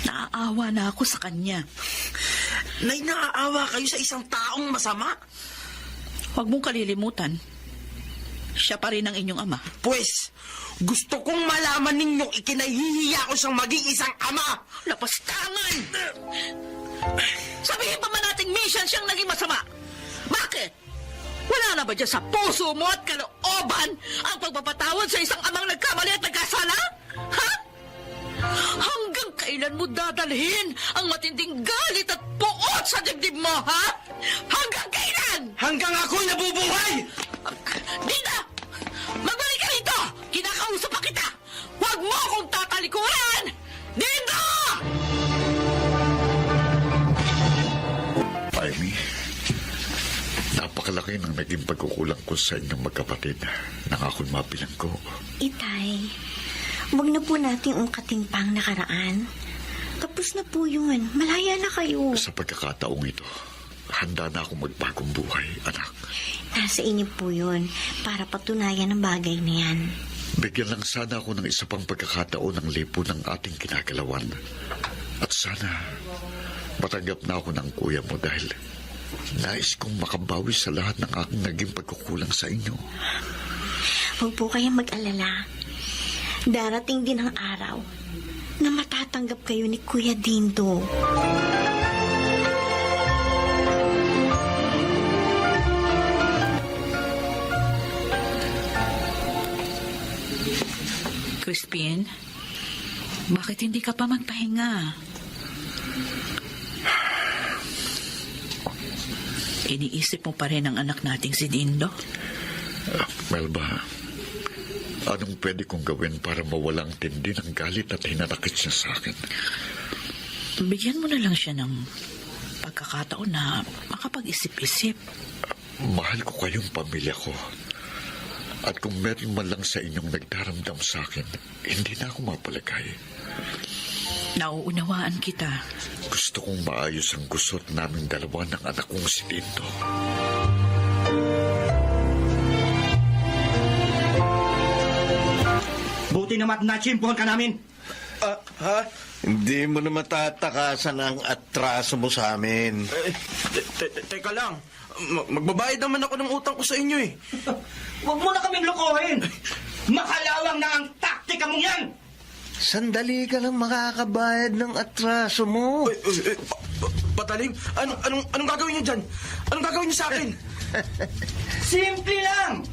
Naaawa na ako sa kanya. Nay, naaawa kayo sa isang taong masama. Huwag mong kalilimutan. Siya pa rin ang inyong ama. Pues, gusto kong malaman ninyong ikinahihiya ko siyang maging isang ama. Lapastangan! Sabihin pa man nating mission siyang naging masama. Bakit? Wala na ba dyan sa puso mo at kalooban ang pagpapatawad sa isang amang nagkamali at nagkasala? Ha? Hanggang kailan mo dadalhin ang matinding galit at puot sa dibdib mo, ha? Hanggang kailan? Hanggang ako'y nabubuhay! Dina! Magbalik ka rito! Kinakausap pa kita! Huwag mo akong tatalikuran! Dina! Amy, napakalaki ng naging pagkukulang ko sa inyong magkapatid. Nangakon mabilang ko. Itay, huwag na po nating ungkatin pang nakaraan. Tapos na po yun. Malaya na kayo. Sa pagkakataong ito, handa na akong magbagong buhay, anak. Nasa inyo po yun para patunayan ang bagay na yan. Bigyan lang sana ako ng isa pang pagkakataon ng lipo ng ating kinagalawan. At sana, matanggap na ako ng kuya mo dahil nais kong makabawi sa lahat ng aking naging pagkukulang sa inyo. Huwag po kayong mag-alala. Darating din ang araw na matatanggap kayo ni Kuya Dindo. Crispin, bakit hindi ka pa magpahinga? Iniisip mo pa rin ang anak nating si Dindo? Melba, anong pwede kong gawin para mawalang tindi ng galit at hinanakit siya sa akin? Bigyan mo na lang siya ng pagkakataon na makapag-isip-isip. Mahal ko kayong pamilya ko. At kung meron man lang sa inyong nagdaramdam sa akin, hindi na ako mapalagay. Nauunawaan kita. Gusto kong maayos ang gusot naming dalawa ng anak kong si Dindo. Buti naman nachimpon ka namin. Ha? Hindi mo na matatakasan ang atraso mo sa amin. Teka lang. Magbabayad naman ako ng utang ko sa inyo eh. Huwag mo na kaming lokohin. Makalawang na ang taktika mong yan. Sandali ka lang makakabayad ng atraso mo. Patalim? Anong gagawin niyo dyan? Anong gagawin niyo sa akin? Simple lang.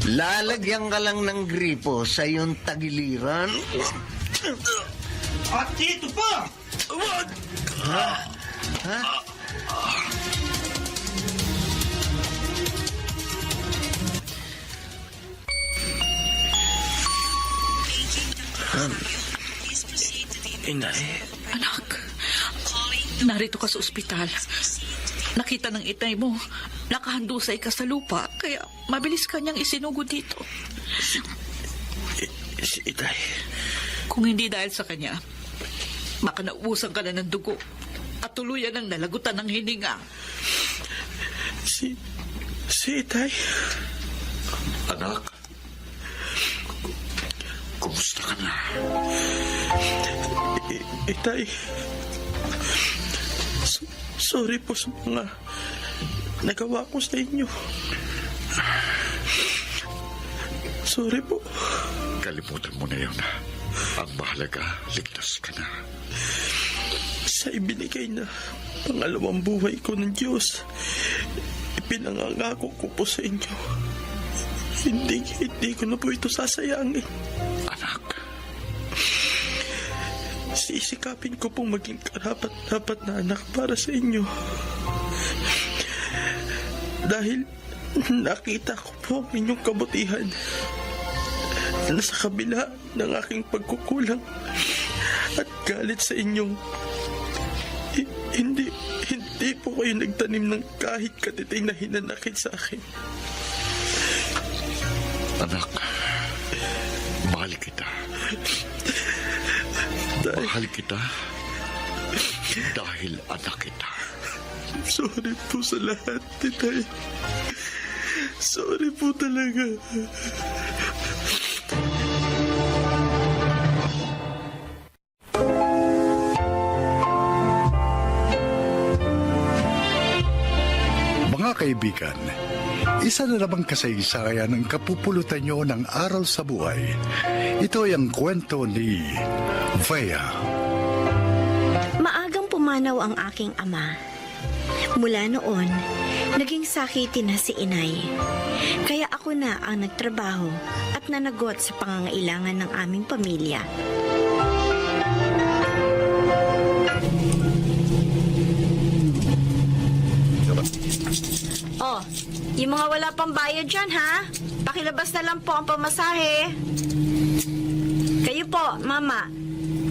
Lalagyan ka lang ng gripo sa iyong tagiliran. At ito pa. Wag! Ha? Inay, Anak, narito ka sa ospital. Nakita ng itay mo, nakahandusay ka sa lupa, kaya mabilis ka niyang isinugod dito. si Itay. Kung hindi dahil sa kanya, baka naubusan ka na ng dugo at tuluyan ng nalagutan ng hininga. Si Itay. Anak, kumusta ka na? Itay. Sorry po sa mga nagawa ko sa inyo. Sorry po. Kalimutan mo na yun. Ang mahalaga, ligtas ka na. Sa ibinigay na pangalawang buhay ko ng Diyos, ipinangangako ko po sa inyo. Hindi ko na po ito sasayangin. Anak, Sisikapin ko pong maging karapat-dapat na anak para sa inyo. Dahil nakita ko po ang inyong kabutihan na sa kabila ng aking pagkukulang at galit sa inyong hindi po kayo nagtanim ng kahit katiting na hinanakit sa akin. anak, mahal kita. Mahal kita dahil anak kita. Sorry po sa lahat, Titay. Sorry po talaga. Mga kaibigan, isa na namang kasaysayan ang kapupulutan nyo ng aral sa buhay. Ito ay ang kwento ni Vea. Maagang pumanaw ang aking ama. Mula noon, naging sakitin na si inay. Kaya ako na ang nagtrabaho at nanagot sa pangangailangan ng aming pamilya. Oh, yung mga wala pang bayad dyan, ha? Pakilabas na lang po ang pamasahe. Kayo po, mama.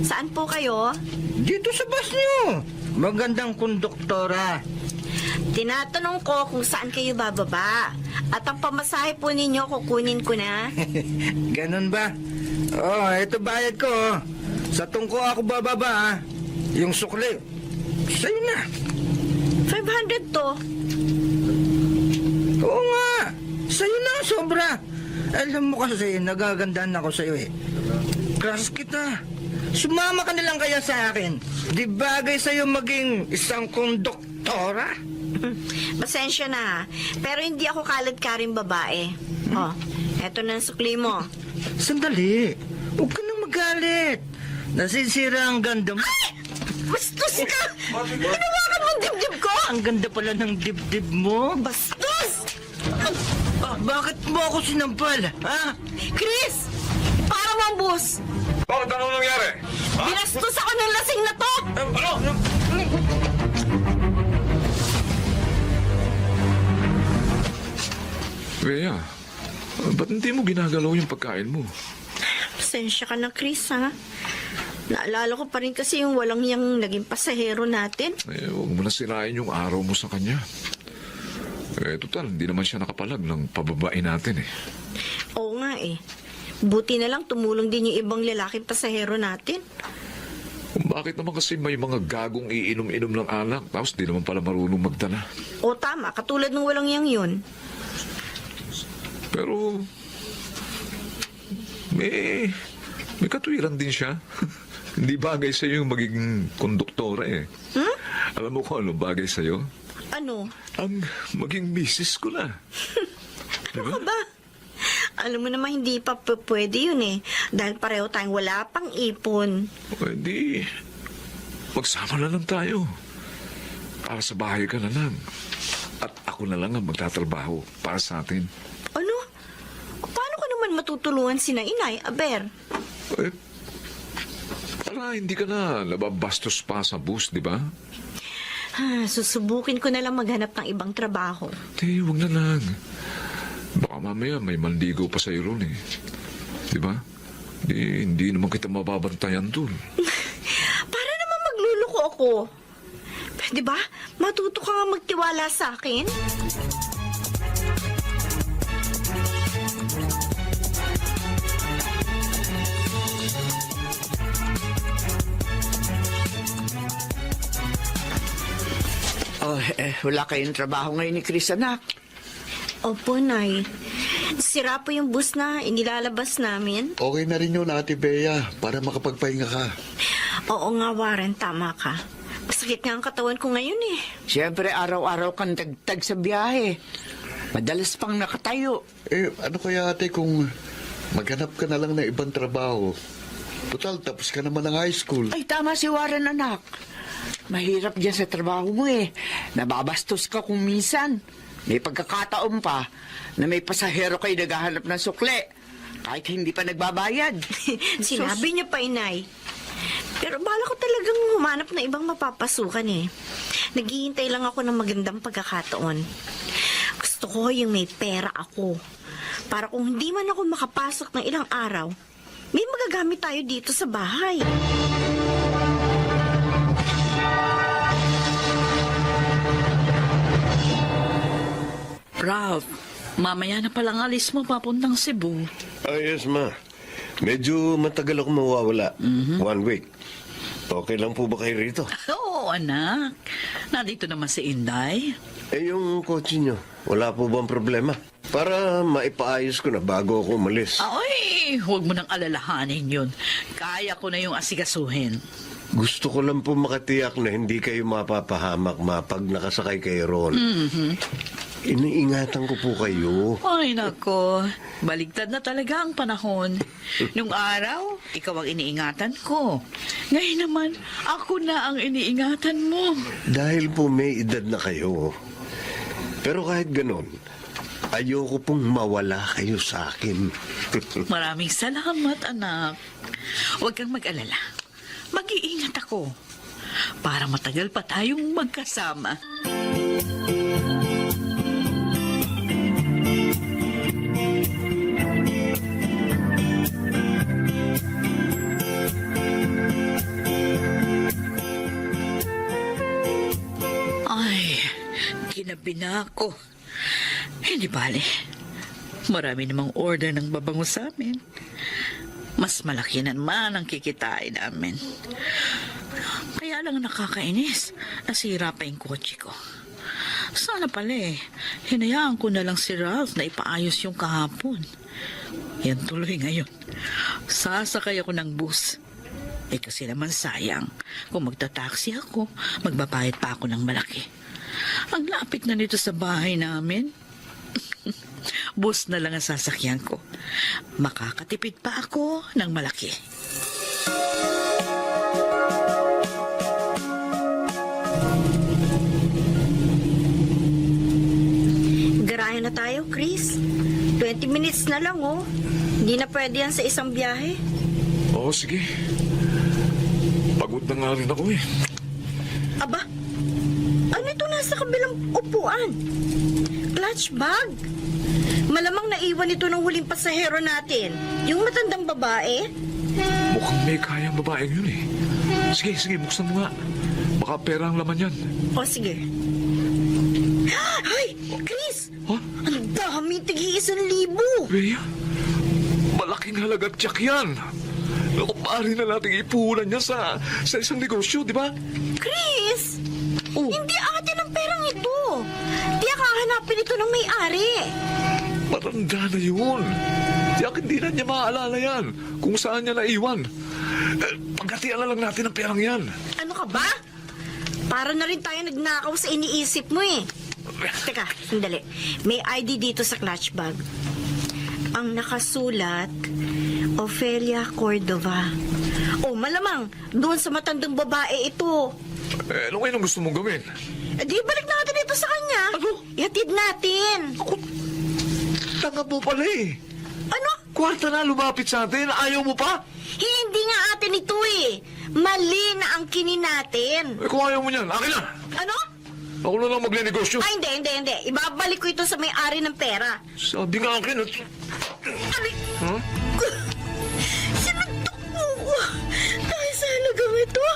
Saan po kayo? Dito sa bus niyo. Magandang konduktora. Tinatanong ko kung saan kayo bababa. At ang pamasahe po ninyo, kukunin ko na. Ganun ba? Oh, ito bayad ko. Oh. Sa tungko ako bababa, ha? Yung sukli. Sa'yo na. 500 to. Oo nga. Sa'yo na, sobra. Alam mo kasi, nagagandaan ako sa'yo eh. Crush kita. Sumama ka na lang kaya sa akin. Di bagay sa'yo maging isang konduktora? Pasensya na, pero hindi ako kalad-karing babae. Oh, eto na ang sukli mo. Sandali. Huwag ka nang magalit. Nasisira ang ganda mo. Ay! Bastos ka! Hinawakan mo ang dibdib ko! Ang ganda pala ng dibdib mo. Bastos! Bakit mo ako sinampal, ha? Chris! Para mo ang bus! Bakit ano nangyari? Binastos ako ng lasing na to! Ano? Bea, ba't hindi mo ginagalaw yung pagkain mo? Pasensya ka na, Chris, ha? Naalala ko pa rin kasi yung walang yang naging pasahero natin. Eh, huwag mo na sirain yung araw mo sa kanya. Eh, total, hindi naman siya nakapalag ng pababain natin eh. Oo nga eh. Buti na lang tumulong din yung ibang lalaking pasahero natin. Bakit naman kasi may mga gagong iinom-inom ng alak tapos di naman pala marunong magdala? O tama, katulad ng walang yang yun. Pero may katwiran din siya. Hindi bagay sa'yo yung magiging konduktora eh. Hmm? Alam mo kung ano bagay sa'yo? Ano? Ang maging misis ko na. Ano ka ba? Alam mo naman hindi pa pwede yun eh. Dahil pareho tayong wala pang ipon. Hindi. Magsama na lang tayo. Para sa bahay ka na lang. At ako na lang ang magtatrabaho para sa atin. Ano? Paano ko naman matutulungan sina inay, Aber? Eh, para hindi ka na nababastos pa sa bus, di ba? Susubukin ko na lang maghanap ng ibang trabaho. Huwag na lang. Baka mamaya may manligaw pa sa'yo ron eh. Di ba? Hindi naman kita mababantayan dun. ako. Pwede ba? Matuto ka nga magtiwala sa akin? Oh, wala kayong trabaho ngayon ni Chris, anak. Opo, Nay. Sira po yung bus na inilalabas namin. Okay na rin yun, Ate Bea, para makapagpahinga ka. Oo nga, Warren. Tama ka. Masakit nga ang katawan ko ngayon eh. Siyempre, araw-araw kang dagdag sa biyahe. Madalas pang nakatayo. Ano kaya, ate, kung maghanap ka na lang ng ibang trabaho? Total, tapos ka naman ng high school. Ay, tama si Warren, anak. Mahirap dyan sa trabaho mo eh. Nababastos ka kung minsan. May pagkakataon pa na may pasahero kayo naghahanap ng sukle. Kahit hindi pa nagbabayad. Sinabi niya pa, Inay. Pero bala ko talagang humanap na ibang mapapasukan eh. Naghihintay lang ako ng magandang pagkakataon. Gusto ko yung may pera ako. Para kung hindi man ako makapasok ng ilang araw, may magagamit tayo dito sa bahay. Ralph, mamaya na palang alis mo papuntang Cebu. Yes, ma. Medyo matagal ako mawawala. 1 week. Okay lang po ba kayo rito? Oo, anak. Nandito naman si Inday. Yung kotse nyo, wala po bang problema? Para maipaayos ko na bago ako umalis. Ay, huwag mo nang alalahanin yun. Kaya ko na yung asigasuhin. Gusto ko lang po makatiyak na hindi kayo mapapahamak pag nakasakay kayo ron. Iniingatan ko po kayo. Ay, nako. Baligtad na talaga ang panahon. Nung araw, ikaw ang iniingatan ko. Ngayon naman, ako na ang iniingatan mo. Dahil po may edad na kayo. Pero kahit ganon, ayoko pong mawala kayo sa akin. Maraming salamat, anak. Huwag kang mag-alala. Mag-iingat ako para matagal pa tayong magkasama. Ay, ginabi na ako. Hindi bale. Marami namang order ng babango sa amin. Mas malaki na naman ang kikitain namin. Kaya lang nakakainis. Nasira pa yung kotse ko. Sana pala hinayaan ko na lang si Ralph na ipaayos yung kahapon. Yan tuloy ngayon. Sasakay ako ng bus. Kasi naman sayang. Kung magta-taxi ako, magbabayad pa ako ng malaki. Ang lapit na nito sa bahay namin. Bus na lang ang sasakyan ko. Makakatipid pa ako ng malaki. Garayan na tayo, Chris. 20 minutes na lang, oh. Hindi na pwede yan sa isang biyahe. Oo, sige. Pagod na nga rin ako eh. Aba, ano ito nasa kabilang upuan? Clutch bag? Malamang naiwan ito ng huling pasahero natin. Yung matandang babae? Mukhang may kayang babaeng yun eh. Sige, buksan mo nga. Baka pera ang laman yan. O, sige. Ay, Chris! Ha? Ang dami, tig-1,000. Bea, malaking halaga't tiyak yan. Naku, maaari na natin ipuhunan niya sa isang negosyo, di ba? Chris! Hindi atin ang perang ito. Tiyak hahanapin ito ng may-ari. Matanda na yun. Tiyak hindi na niya maaalala yan kung saan niya naiwan. Paghatian na lang natin ang perang yan. Ano ka ba? Para na rin tayo nagnakaw sa iniisip mo eh. Teka, sandali. May ID dito sa clutch bag. Ang nakasulat, Ofelia Cordova. O malamang, doon sa matandang babae ito. Ano ngayon ang gusto mong gawin? Di balik natin ito sa kanya. Ano? Ihatid natin. Ako, tanga mo pala eh. Ano? Kwarta na lumapit sa atin, ayaw mo pa? Hindi nga atin ito eh. Mali na ang kinin natin. Kung ayaw mo niyan, akin na. Ano? Ako na lang magne-negosyo. Ay, hindi. Ibabalik ko ito sa may-ari ng pera. Sabi nga akin. Aray! Huh? Sinuntok mo ko. Dahil sa halagang ito.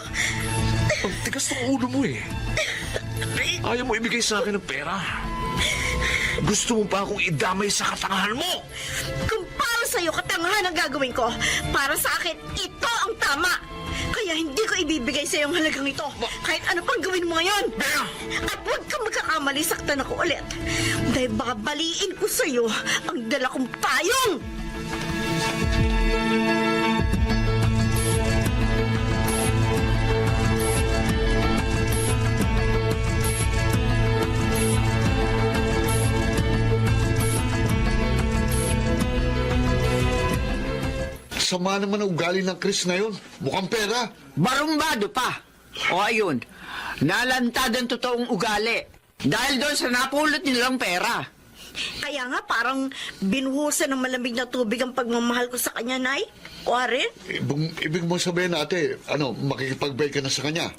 Ang tigas ng ulo mo eh. Ayaw mo ibigay sa akin ng pera. Gusto mo pa akong idamay sa katangahan mo. Kung para sa'yo katangahan ang gagawin ko, para sa akin, ito ang tama. Kaya hindi ko ibibigay sa'yo ang halagang ito. Kahit ano pang gawin mo ngayon. At huwag kang magkakamali, saktan ako ulit. Dahil baka baliin ko sa'yo ang dala kong payong. Sama naman ang ugali ng Chris na yun. Mukhang pera. Barumbado pa. O ayun, nalantad ang totoong ugali. Dahil doon sa napulot nilang pera. Kaya nga parang binuhusan ng malamig na tubig ang pagmamahal ko sa kanya, Nay. O Aren, Ibig mo sabihin ate, makikipag-break ka na sa kanya?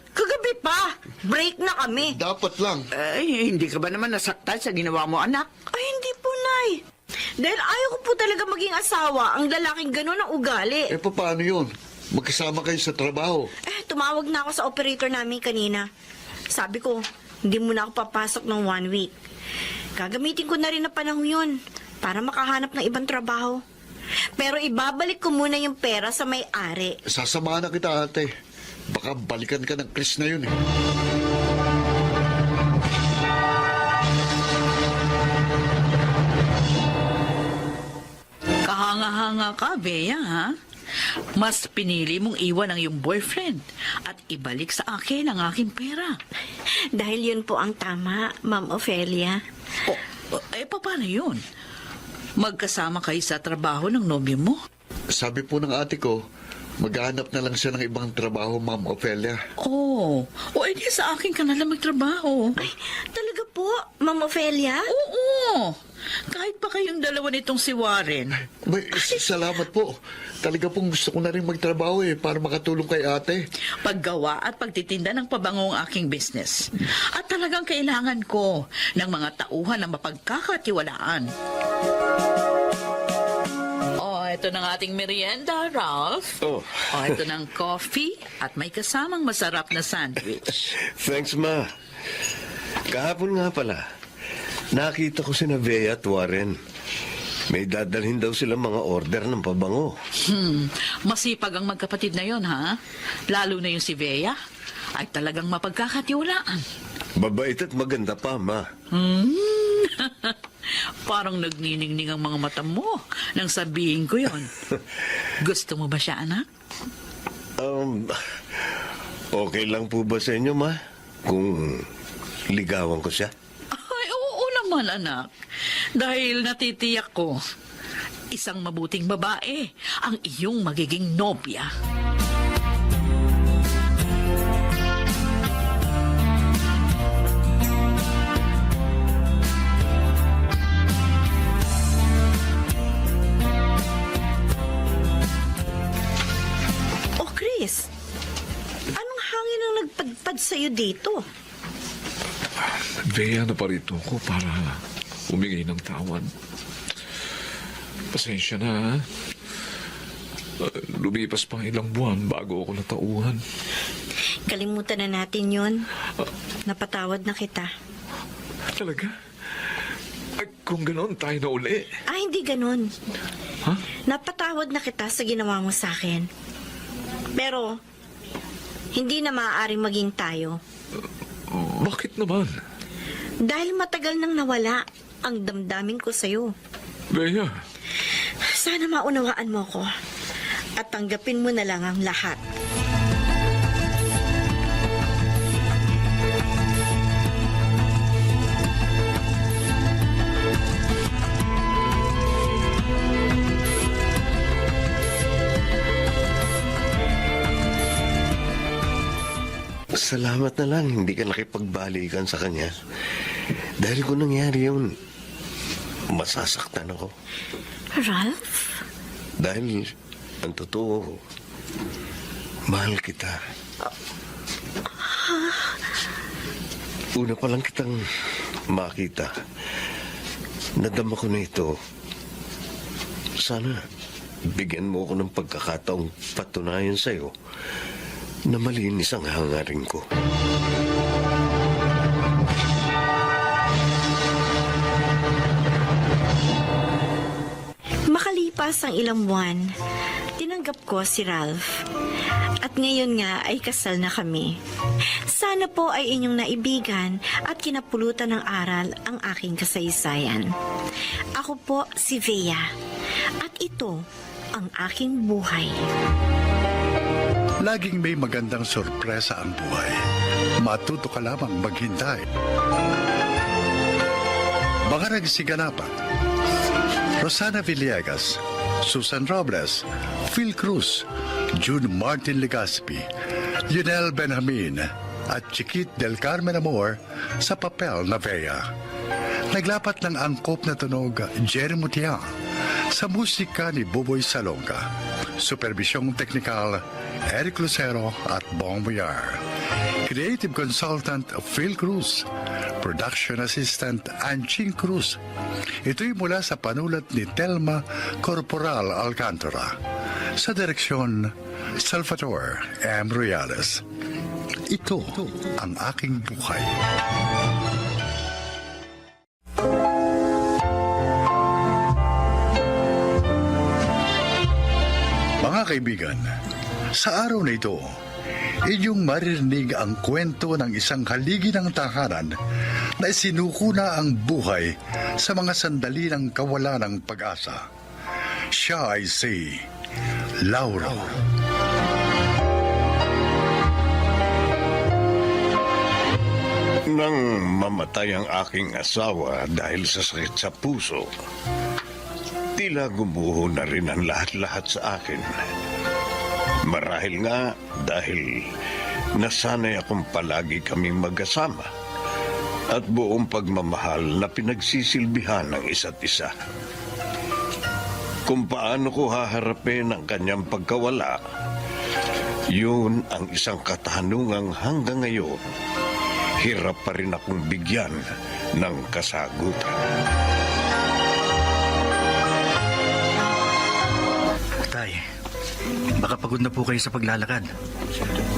kagabi pa. Break na kami. Dapat lang. Ay, hindi ka ba naman nasaktan sa ginawa mo, anak? Ay, hindi po, Nay. Dahil ayaw ko po talaga maging asawa ang lalaking gano'n ang ugali. Paano yun? Magkasama kayo sa trabaho. Tumawag na ako sa operator namin kanina. Sabi ko, hindi mo na ako papasok ng 1 week. Gagamitin ko na rin na panahon yun para makahanap ng ibang trabaho. Pero ibabalik ko muna yung pera sa may-ari. Sasamahan na kita ate. Baka balikan ka ng Chris na yun eh. Kahanga-hanga ka, Bea, ha? Mas pinili mong iwan ang iyong boyfriend at ibalik sa akin ang aking pera. Dahil yun po ang tama, Ma'am Ophelia. Paano yun? Magkasama kayo sa trabaho ng nobyo mo? Sabi po ng ate ko, maghahanap na lang siya ng ibang trabaho, Ma'am Ophelia. Edi sa akin ka na lang magtrabaho. Ay, talaga po, Ma'am Ophelia? Oo. Kahit pa kayong dalawa nitong si Warren. Salamat po. Talaga pong gusto ko na rin magtrabaho para makatulong kay ate. Paggawa at pagtitinda ng pabango ang aking business. At talagang kailangan ko ng mga tauhan na mapagkakatiwalaan. Ito ng ating merienda, Ralph. Ito ng coffee at may kasamang masarap na sandwich. Thanks, Ma. Kahapon nga pala, nakita ko si Bea at Warren. May dadalhin daw silang mga order ng pabango. Masipag ang magkapatid na yon, ha? Lalo na yung si Bea. Ay talagang mapagkakatiwalaan. Babait at maganda pa, Ma. Parang nagniningning ang mga mata mo nang sabihin ko yon. Gusto mo ba siya, anak? Okay lang po ba sa inyo, Ma? Kung ligawan ko siya? Ay, oo naman, anak. Dahil natitiyak ko, isang mabuting babae ang iyong magiging nobya. Chris, anong hangin ang nagpadpad sa'yo dito? Bea, naparito ko para humingi ng tawad. Pasensya na, ha? Lumipas pang ilang buwan bago ako natauhan. Kalimutan na natin yun. Napatawad na kita. Talaga? Ay, kung gano'n, tayo na uli. Hindi gano'n. Ha? Napatawad na kita sa ginawa mo sa akin. Pero, hindi na maaaring maging tayo. Bakit naman? Dahil matagal nang nawala ang damdamin ko sa'yo. Bea. Sana maunawaan mo ko at tanggapin mo na lang ang lahat. Salamat na lang, hindi ka nakipagbalikan sa kanya. Dahil kung nangyari yun, masasaktan ako. Ralph? Dahil, ang totoo, mahal kita. Una pa lang kitang makita. Nadama ko na ito. Sana, bigyan mo ako ng pagkakataong patunayan sa'yo na malinis ang hangarin ko. Makalipas ang ilang buwan, tinanggap ko si Ralph. At ngayon nga ay kasal na kami. Sana po ay inyong naibigan at kinapulutan ng aral ang aking kasaysayan. Ako po si Vea at ito ang aking buhay. Laging may magandang sorpresa ang buhay. Matuto ka lamang maghintay. Mga nagsiganapan: Rosana Villegas, Susan Robles, Phil Cruz, June Martin Legaspi, Lionel Benjamin, at Chiquit del Carmen Amor sa papel na Vea. Naglapat ng angkop na tunog Jerry Mutiang sa musika ni Buboy Salonga. Supervisyong teknikal Eric Lucero at Bong Villar. Creative Consultant Phil Cruz. Production Assistant Anching Cruz. Ito'y mula sa panulat ni Telma Corporal Alcantara. Sa direksyon, Salvador M. Reales. Ito ang aking buhay. Mga kaibigan, sa araw na ito, inyong maririnig ang kwento ng isang haligi ng tahanan na isinuko na ang buhay sa mga sandali ng kawalan ng pag-asa. Siya ay si Lauro. Nang mamatay ang aking asawa dahil sa sakit sa puso, tila gumuho na rin ang lahat-lahat sa akin. Marahil nga dahil nasanay akong palagi kaming magkasama at buong pagmamahal na pinagsisilbihan ng isa't isa. Kung paano ko haharapin ang kanyang pagkawala, yun ang isang katanungang hanggang ngayon hirap pa rin akong bigyan ng kasagutan. Tay, baka pagod na po kayo sa paglalakad.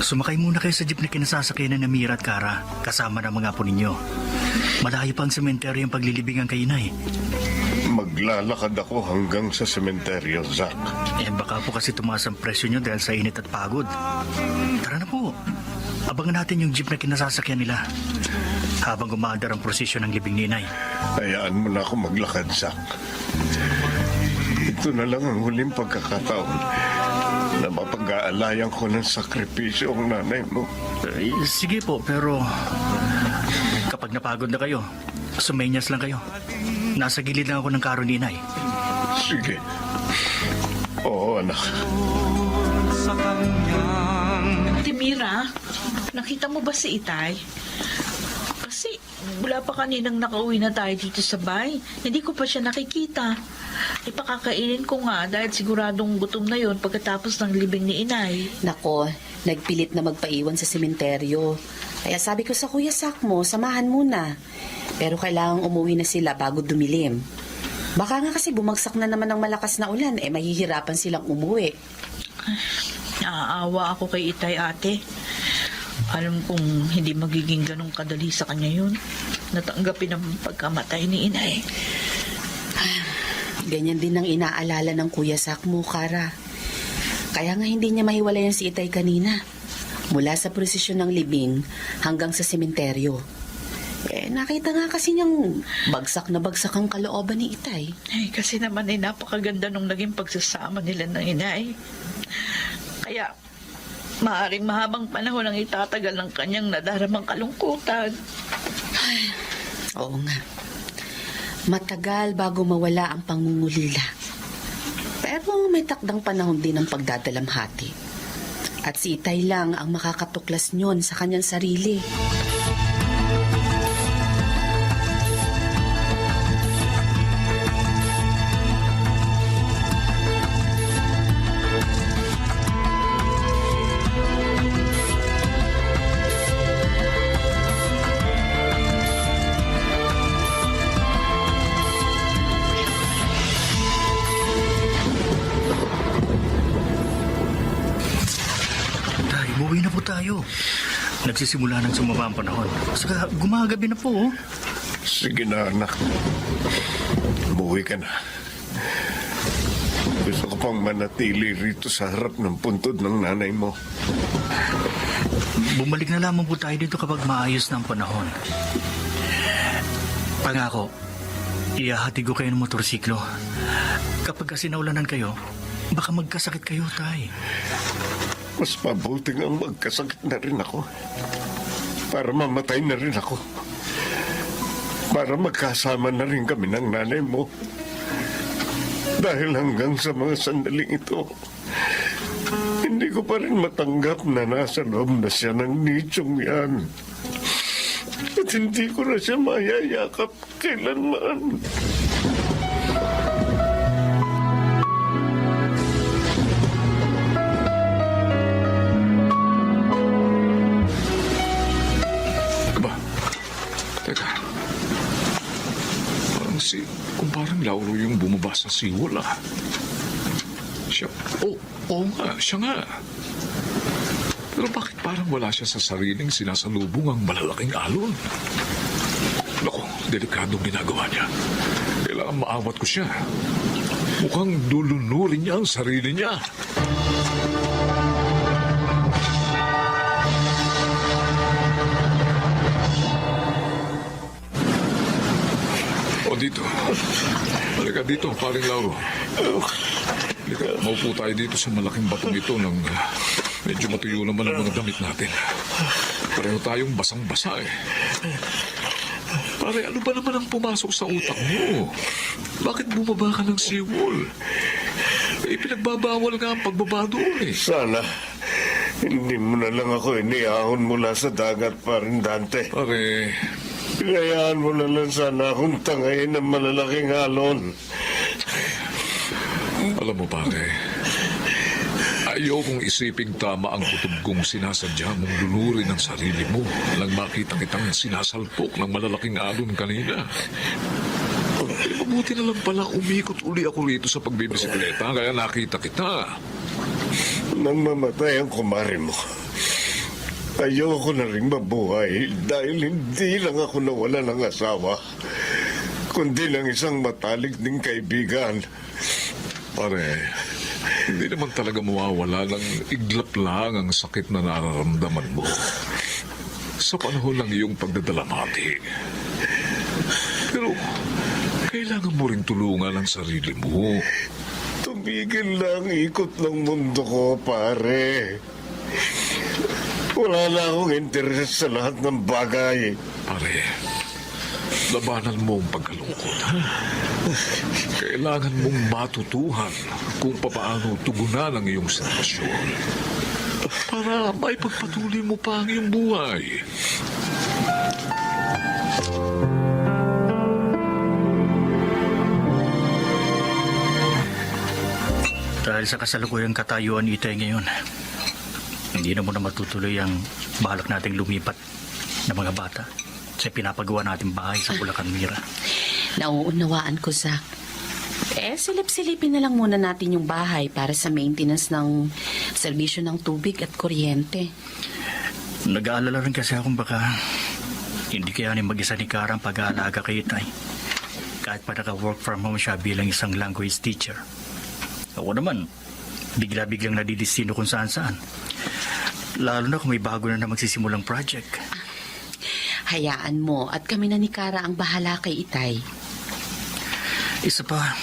Sumakay muna kayo sa jeep na kinasasakyan ng Mira at Kara kasama ng mga apo ninyo. Malayo pa ang sementeryo yung paglilibingan kay Inay. Maglalakad ako hanggang sa sementeryo, Zack. Baka po kasi tumaas ang presyo nyo dahil sa init at pagod. Tara na po. Abangan natin yung jeep na kinasasakyan nila habang gumaandar ang prosesyon ng libing ni Inay. Hayaan mo na ako maglakad, Zack. Ito na lang ang huling pagkakataon na mapag-aalayan ko ng sakripisyo ang nanay mo. Sige po, pero kapag napagod na kayo, sumenyas lang kayo. Nasa gilid lang ako ng karo ni Inay. Sige. Oo, anak. Timira, nakita mo ba si Itay? Kasi wala pa kaninang nakauwi na tayo dito sa bahay. Hindi ko pa siya nakikita. Ipakakainin ko nga dahil siguradong gutom na yon pagkatapos ng libing ni Inay. Nako, nagpilit na magpaiwan sa sementeryo. Kaya sabi ko sa Kuya Sakmo, samahan muna. Pero kailangang umuwi na sila bago dumilim. Baka nga kasi bumagsak na naman ng malakas na ulan, mahihirapan silang umuwi. Naaawa ako kay Itay, ate. Alam kong hindi magiging ganong kadali sa kanya yun. Natanggapin ang pagkamatay ni Inay. Ganyan din ang inaalala ng Kuya Sakmo, Kara. Kaya nga hindi niya mahiwalayan si Itay kanina. Mula sa prosesyon ng libing hanggang sa sementeryo. Nakita nga kasi niyang bagsak na bagsak ang kalooban ni Itay. Kasi naman napakaganda nung naging pagsasama nila ng Inay. Kaya maaaring mahabang panahon ang itatagal ng kanyang nadaramang kalungkutan. Oo nga. Matagal bago mawala ang pangungulila. Pero may takdang panahon din ang pagdadalamhati. At si Itay lang ang makakatuklas nyon sa kanyang sarili. tayo. Nagsisimula ng sumaba ang panahon. Saka gumagabi na po, oh. Sige na, anak. Umuwi ka na. Gusto ko pang manatili rito sa harap ng puntod ng nanay mo. Bumalik na lamang po tayo dito kapag maayos na ang panahon. Pangako, ihahatid ko kayo ng motorsiklo. Kapag kasi naulanan kayo, baka magkasakit kayo, tay. Mas mabuti nga magkasakit na rin ako. Para mamatay na rin ako. Para magkasama na rin kami ng nanay mo. Dahil hanggang sa mga sandaling ito, hindi ko pa rin matanggap na nasa loob na siya ng nichong yan. At hindi ko na siya mayayakap kailanman. Aba, teka. Kung parang Lauro yung bumaba sa siwol, ah. Siya, oo nga, siya nga. Pero bakit parang wala siya sa sariling sinasalubong ang malalaking alon? Naku, delikadong ginagawa niya. Kailangan maawat ko siya. Mukhang dulunurin niya ang sarili niya. O dito. Halika dito, paring Lauro. Halika, maupo tayo dito sa malaking batong ito ng medyo matuyo naman ang mga damit natin. Pareho tayong basang-basa eh. Pare, ano ba naman ang pumasok sa utak mo? Bakit bumaba ka ng seawall? Eh, pinagbabawal nga ang pagbaba doon eh. Sana, hindi mo na lang ako iniahon mula sa dagat, paring Dante. Pare, Pinayaan mo na lang sana akong tangayin ng malalaking alon. alam mo pare, ayokong isiping tama ang kutob kong sinasadya mong lunurin ang sarili mo nang makita kitang sinasalpok ng malalaking alon kanina. Eh, mabuti na lang pala umikot uli ako rito sa pagbibisikleta kaya nakita kita. Nang mamatay ang kumare mo, ayoko na rin mabuhay dahil hindi lang ako nawala ng asawa, kundi ng isang matalik ding kaibigan. Pare, hindi naman talaga mawawala ng iglap lang ang sakit na nararamdaman mo sa panahon ng iyong pagdadalamati. Pero kailangan mo rin tulungan ang sarili mo. Tumigil lang ikot ng mundo ko, pare. Wala na akong interes sa lahat ng bagay. Pare, labanan mo ang pagkalungkot, ha? Kailangan mong matutuhan kung paano tugunan ang iyong sitwasyon para maipagpatuloy mo pa ang iyong buhay. Dahil sa kasalukuyang katayuan itay ngayon, hindi na muna matutuloy ang balak nating lumipat ng mga bata sa pinapagawa nating bahay sa Bulacan, Mira. Nauunawaan ko, Zach. Silip-silipin na lang muna natin yung bahay para sa maintenance ng serbisyo ng tubig at kuryente. Nag-aalala rin kasi akong baka hindi kayanin mag-isa ni Kara ang pag-aalaga kay Itay. Kahit pa naka-work from home siya bilang isang language teacher. Ako naman, bigla-biglang nadidistino kung saan-saan. Lalo na kung may bago na magsisimulang project. Hayaan mo at kami na ni Kara ang bahala kay Itay. Isa pa,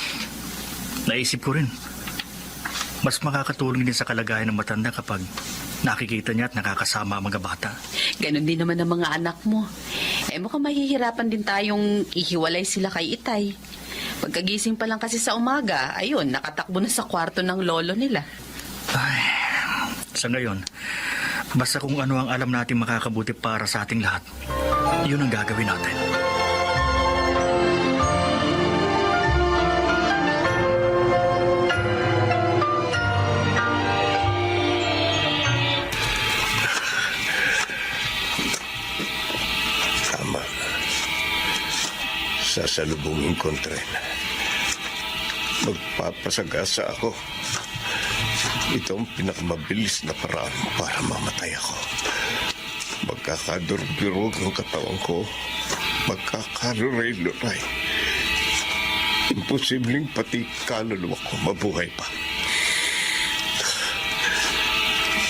naisip ko rin. Mas makakatulong din sa kalagayan ng matanda kapag nakikita niya at nakakasama ang mga bata. Ganon din naman ang mga anak mo. Mukhang mahihirapan din tayong ihiwalay sila kay Itay. Pagkagising pa lang kasi sa umaga, ayun, nakatakbo na sa kwarto ng lolo nila. Ay, sa ngayon, basta kung ano ang alam natin makakabuti para sa ating lahat, yun ang gagawin natin. Tama. Sasalubungin ko ang tren. Magpapasagasa ako. Ito ang pinakamabilis na paraan para mamatay ako. magkakadurog ang katawan ko. Magkakaluray-luray. Imposibleng pati kaluluwa ko mabuhay pa.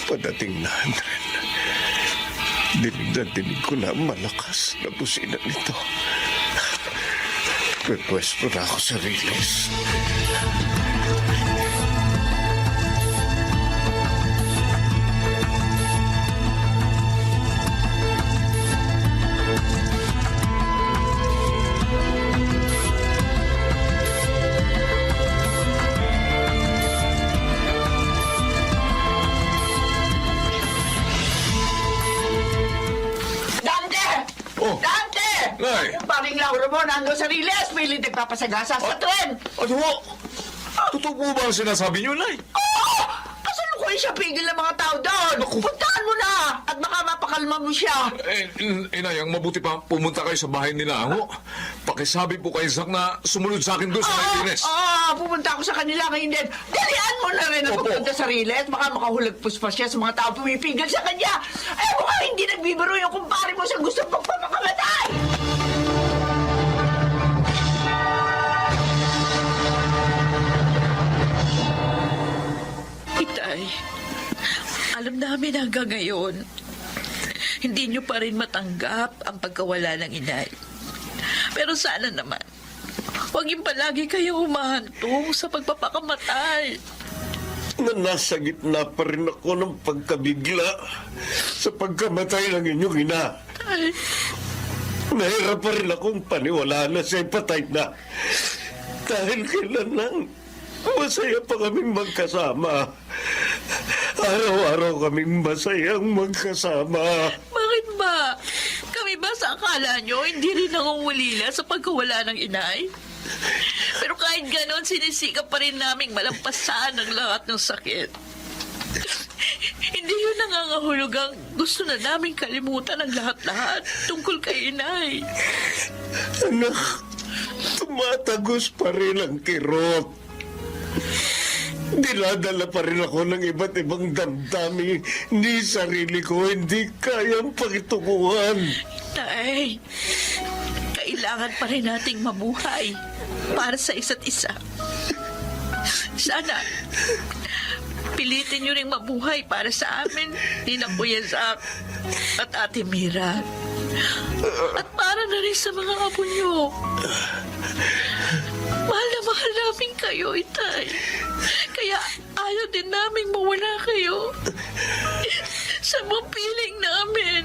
Padating na, Andren. Dinig na dinig ko na malakas na busina nito. Pwepwesto na ako sa riles. Dante! Oh. Dante! Nay! Yung paring Laura mo nando sa riles, pilit nagpapasagasa sa tren. Ano ho? Totoo po ba ang sinasabi niyo, Nay? Oo! Kasalukuyan siya pigil ng mga tao doon. Puntahan mo na at baka mapakalma mo siya. Inay, ang mabuti pa, pumunta kayo sa bahay nila, ho? Pakisabi po kay Zack na sumunod sa akin doon sa Riles. Pupunta ako sa kanila ngayon din. Dalian mo na rin ang Opo. pagpunta sa riles. Baka makahulagpos pa siya sa mga tao pumipigil sa kanya. Eh, mukhang hindi nagbibiro yung kumpare mo sa gusto magpapakamatay. Itay, alam namin hanggang ngayon, hindi nyo pa rin matanggap ang pagkawala ng inay. Pero sana naman, huwag yung palagi kayong humahantong sa pagpapakamatay. Na nasa gitna pa rin ako ng pagkabigla sa pagkamatay ng inyong ina. Ay, Nahirap pa rin akong paniwalaan na siya'y patay na. Dahil kailan lang masaya pa kaming magkasama. Araw-araw kaming masayang magkasama. bakit ba? Kami ba sa akala nyo hindi rin nangungulila sa pagkawala ng inay? Pero kahit ganon, sinisikap pa rin naming malampasan ang lahat ng sakit. Hindi yun nangangahulugang gusto na namin kalimutan ang lahat-lahat tungkol kay inay. Anak, tumatagos pa rin ang kirot. Dinadala pa rin ako ng iba't ibang damdamin ni sarili ko hindi kayang pakitukuhan. Tay, kailangan pa rin nating mabuhay para sa isa't isa. Sana, pilitin nyo ring mabuhay para sa amin ni na Kuya Zack at Ate Mira. At para na rin sa mga apo nyo. Mahal na mahal namin kayo, Itay. Kaya ayaw din naming mawala kayo sa mga piling namin.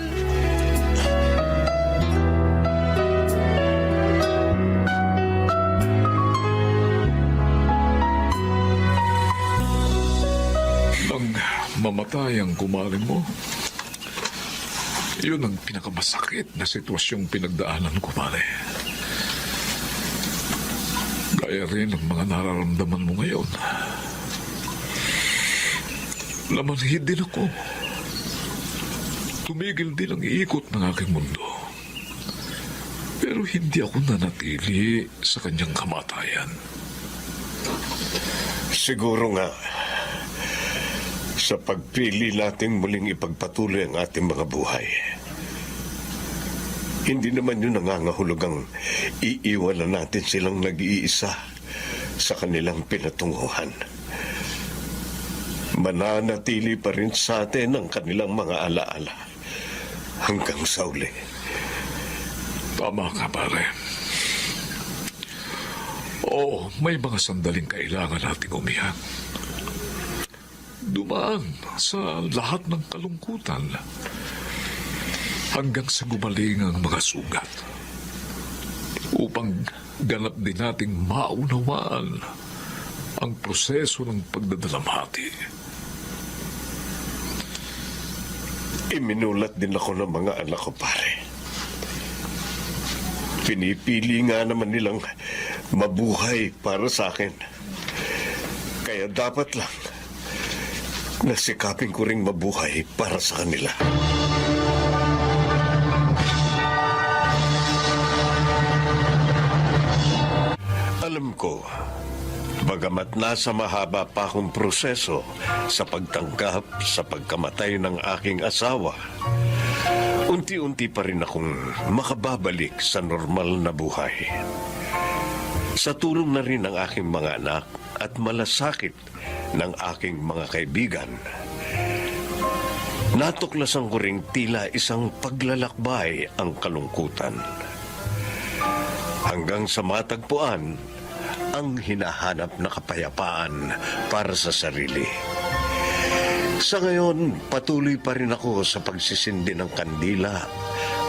Nang mamatay ang kumare mo, yun ang pinakamasakit na sitwasyong pinagdaanan ko, pare. Gaya rin ang mga nararamdaman mo ngayon. Lamanhid din ako. Tumigil din ang iikot ng aking mundo. Pero hindi ako nanatili sa kanyang kamatayan. Siguro nga, sa pagpili nating muling ipagpatuloy ang ating mga buhay, hindi naman yun nangangahulugang iiwanan natin silang nag-iisa sa kanilang pinatunguhan. Mananatili pa rin sa atin ang kanilang mga alaala hanggang sa uli. Tama ka, pare. Oo, may mga sandaling kailangan nating umiyak. Dumaan sa lahat ng kalungkutan hanggang sa gumaling ang mga sugat upang ganap din nating maunawaan ang proseso ng pagdadalamhati. Iminulat din ako ng mga anak ko, pare. Pinipili nga naman nilang mabuhay para sa akin. Kaya dapat lang nasikapin ko ring mabuhay para sa kanila. Alam ko, bagamat nasa mahaba pa akong proseso sa pagtanggap sa pagkamatay ng aking asawa, unti-unti pa rin akong makababalik sa normal na buhay. Sa tulong na rin ng aking mga anak at malasakit ng aking mga kaibigan, natuklasan ko ring tila isang paglalakbay ang kalungkutan. Hanggang sa matagpuan ang hinahanap na kapayapaan para sa sarili. Sa ngayon, patuloy pa rin ako sa pagsisindi ng kandila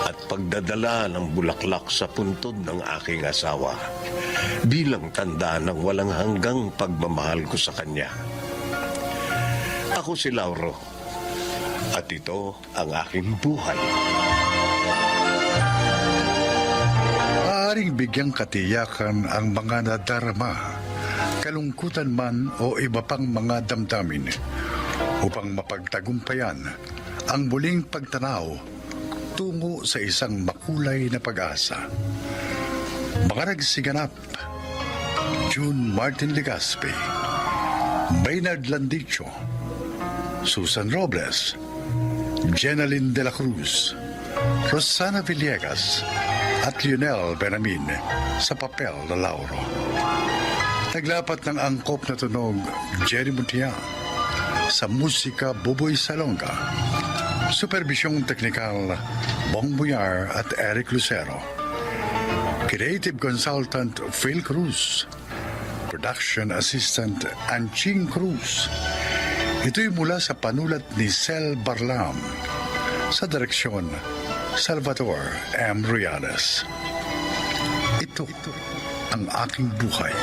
at pagdadala ng bulaklak sa puntod ng aking asawa bilang tanda ng walang hanggang pagmamahal ko sa kanya. Ako si Lauro at ito ang aking buhay. Maaaring bigyang katiyakan ang mga nadarama, kalungkutan man o iba pang mga damdamin upang mapagtagumpayan ang muling pagtanaw tungo sa isang makulay na pag-asa. Mga nagsiganap: June Martin Legaspi, Maynard Landicho, Susan Robles, Jenaline de la Cruz, Rosana Villegas at Lionel Benamin sa papel na Lauro. Naglapat ng angkop na tunog Jerry Muntia, sa musika Buboy Salonga, superbisyong teknikal Bong Buyar at Eric Lucero, creative consultant Phil Cruz, production assistant Anching Cruz. Ito'y mula sa panulat ni Sel Barlam, sa direksyon Salvador M. Riales. Ito ang aking buhay.